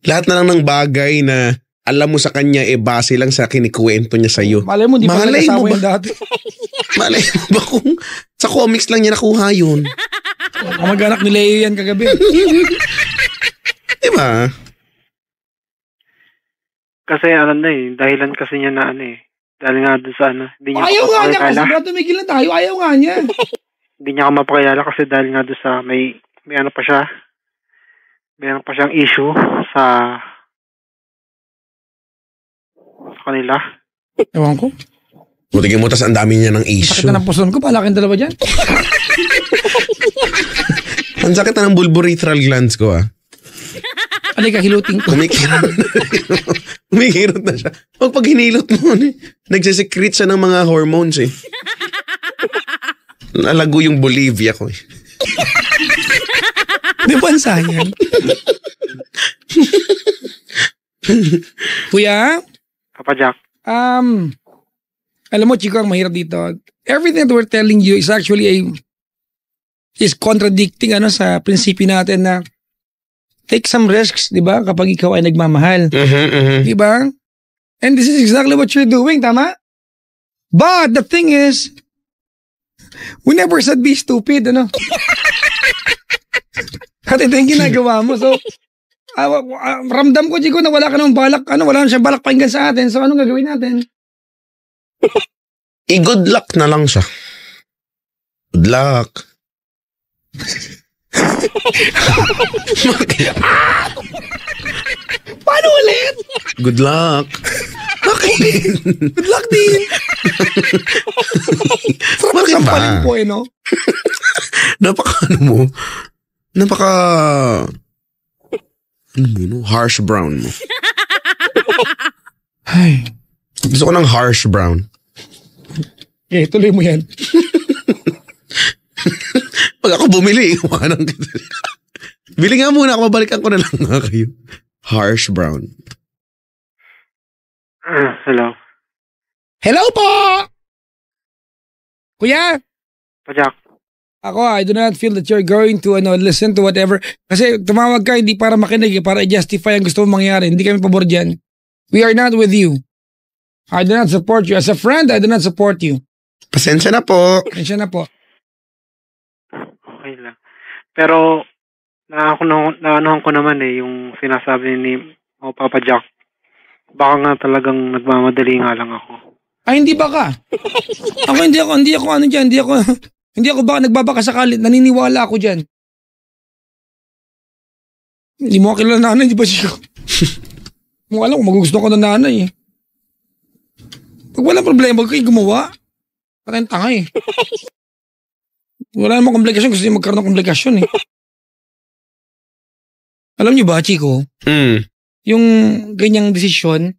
Lahat na lang ng bagay na alam mo sa kanya base lang sa kinikwento niya sa'yo. Malay mo, di pa Malay mo nagkasama ba? yung dati. Malay mo ba kung sa comics lang niya nakuha yun? Kamag-anak ni Leo yan kagabi. Diba? Kasi ano na eh, dahilan kasi niya na ano eh. Dahil nga doon sa ano. Hindi niya Ayaw ako nga niya kasi mapakilala. bro, tumigil na tayo. Ayaw nga niya. Hindi niya ako mapakilala kasi dahil nga doon sa may ano pa siya. May ano pa siyang issue sa kanila. Ewan ko. Buti mo, tas ang dami niya ng issue. Sakit na ng puson ko. Palakin dalawa dyan. Ang sakit na ng bulbourethral glands ko Alika, hiluting ko. Kumikirot na siya. Pag hinilot mo, nagsisecrete siya ng mga hormones eh. Nalago yung Bolivia ko eh. Di ba ang sayang? Kuya, Papa Jack. alam mo, Chico, ang mahirap dito. Everything that we're telling you is actually is contradicting sa prinsipyo natin na take some risks, di ba? Kapag ikaw ay nagmamahal. Di ba? And this is exactly what you're doing, tama? But the thing is, we never said be stupid, At ito yung ginagawa mo. So, ramdam ko, Chico, na wala ka nang balak, wala na siyang balak pakinggan sa atin. So, anong gagawin natin? I-good luck na lang siya. Good luck. Paano ulit? Good luck. Bakit? Good luck din. Sarap Bakit ang ba? paling po no? Ano mo? Harsh brown mo. Ay. Gusto ko ng harsh brown. Okay, tuloy mo yan. Pag ako bumili, iwanan kita. Bili nga muna ako, babalikan ko na lang nga kayo. Harsh brown. Hello. Hello po! Kuya, Pajak. ako, I do not feel that you're going to listen to whatever. Kasi tumawag ka, hindi para makinig, para i-justify ang gusto mong mangyari. Hindi kami pabor dyan. We are not with you. I do not support you. As a friend, I do not support you. Pasensya na po. Pasensya na po. Okay lang. Pero, naanuhan ko naman yung sinasabi ni Papa Jack. Baka nga talagang nagmamadali nga lang ako. Ay, hindi ba ka? Hindi ako baka nagbabaka sakali. Naniniwala ako dyan. Hindi mo kilala nanay, di ba siya? Mo alam kung magugusto ko ng nanay eh. Pag walang problema, huwag kayo gumawa. Parang tanga eh. Wala namang komplikasyon, gusto niya magkaroon ng komplikasyon eh. Alam niyo ba, Chico? Yung ganyang desisyon,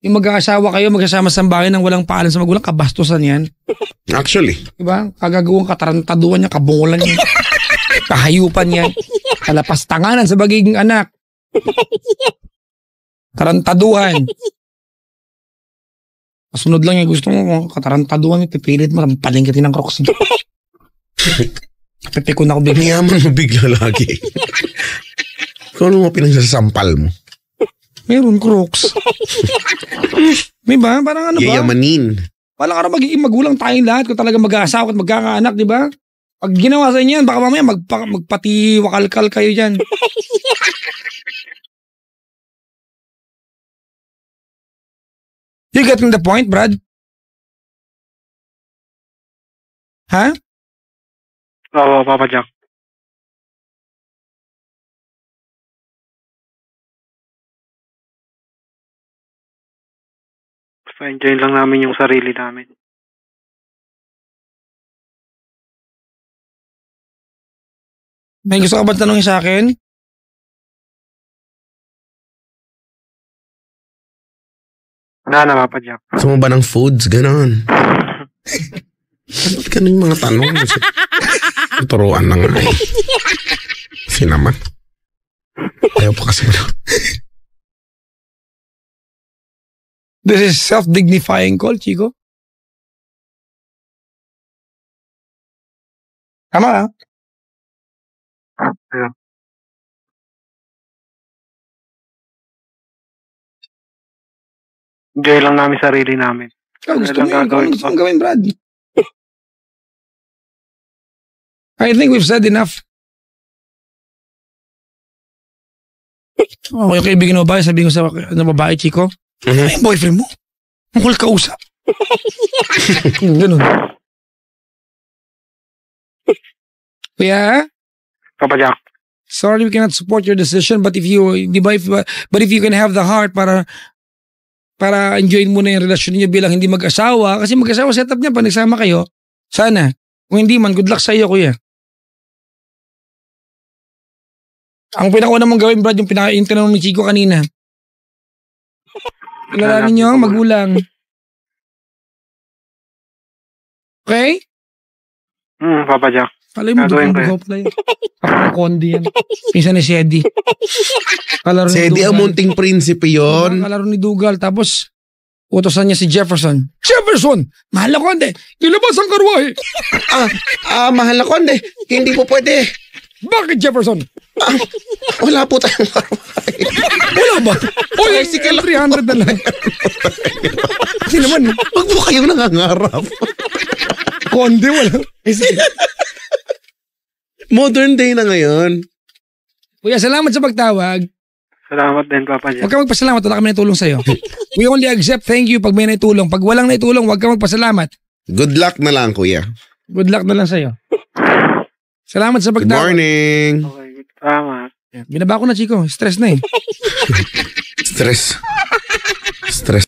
yung mag-aasawa kayo, magsasama sa bahay nang walang paalam sa magulang, kabastusan yan. Actually. Diba? Kagagawang katarantaduan niya, kabungulan niya. Kahayupan yan. Kalapastanganan sa bagiging anak. Tarantaduhan. Kasunod lang yung gusto mo, katarantaduhan, pipilit mo, rampaling ka ng crocs. Pipikon ako bigla. Yaman mo bigla lagi. Kung ano mo pinagsasampal mo? Meron crocs. Diba? Parang ano ba? Yayamanin. Parang araw magiging magulang tayong lahat kung talaga mag-aasawa at magkakaanak, di ba? Pag ginawa sa inyo yan, baka mamaya magpatiwakalkal kayo dyan. You getting the point, Brad? Ha? Oo, Papa Jack. Basta enjoy lang namin yung sarili namin. May gusto ka ba tanongin sa akin? Wala na, Papa Jack. Gusto mo ba ng foods? Ganon. Ba't ganun yung mga tanong? Turuan na nga eh. Kasi naman. Ayaw pa kasi mo. This is self-dignifying call, Chico. Tama ha? Yeah. Enjoy lang namin sarili namin. Gusto mo lang yun. Kung ano gagawin gusto ko. mong gawin, Brad? I think we've said enough. Okay, kaibigan mo ba? Sabihin ko sa babae, Chico. Ay, yung boyfriend mo. Mukul ka usap. Ganun. Kuya, Papa Jack. sorry we cannot support your decision, but if you, di ba, but if you can have the heart para enjoyin mo na yung relasyon niyo bilang hindi mag-asawa, kasi mag-asawa setup niya pag nagsama kayo, sana. Kung hindi man, good luck sa iyo, kuya. Ang pinakauna mong gawin, Brad, yung tinanong ni Chico kanina. Kilalanin niyo ang magulang. Okay? Papa Jack. Kalay mo, Gagawin ko dugang pala yun. Kapag kondi yan. Pinsan ni Sedi. Kalaro ni Sedi ang Dugal. munting prinsipe yun. Kalaro ni Dugal. Tapos, utosan niya si Jefferson. Jefferson! Mahal na konde! Ilabas ang karwahe! Mahal ako, hindi. Hindi po pwede. Bakit Jefferson? Wala po tayong karwahe. Wala ba? Oy, si 300 na lang. Kasi naman, Huwag po kayong nangangarap. konde wala. Modern day na ngayon. Kuya, salamat sa pagtawag. Salamat din, Papa Jack. Huwag ka magpasalamat, wala kami naitulong sa'yo. We only accept thank you pag may naitulong. Pag walang naitulong, huwag ka magpasalamat. Good luck na lang, kuya. Good luck na lang sa'yo. Salamat sa Good pagtawag. morning. Okay, salamat. Binaba ko na, Chico. Stress na eh. Stress. Stress.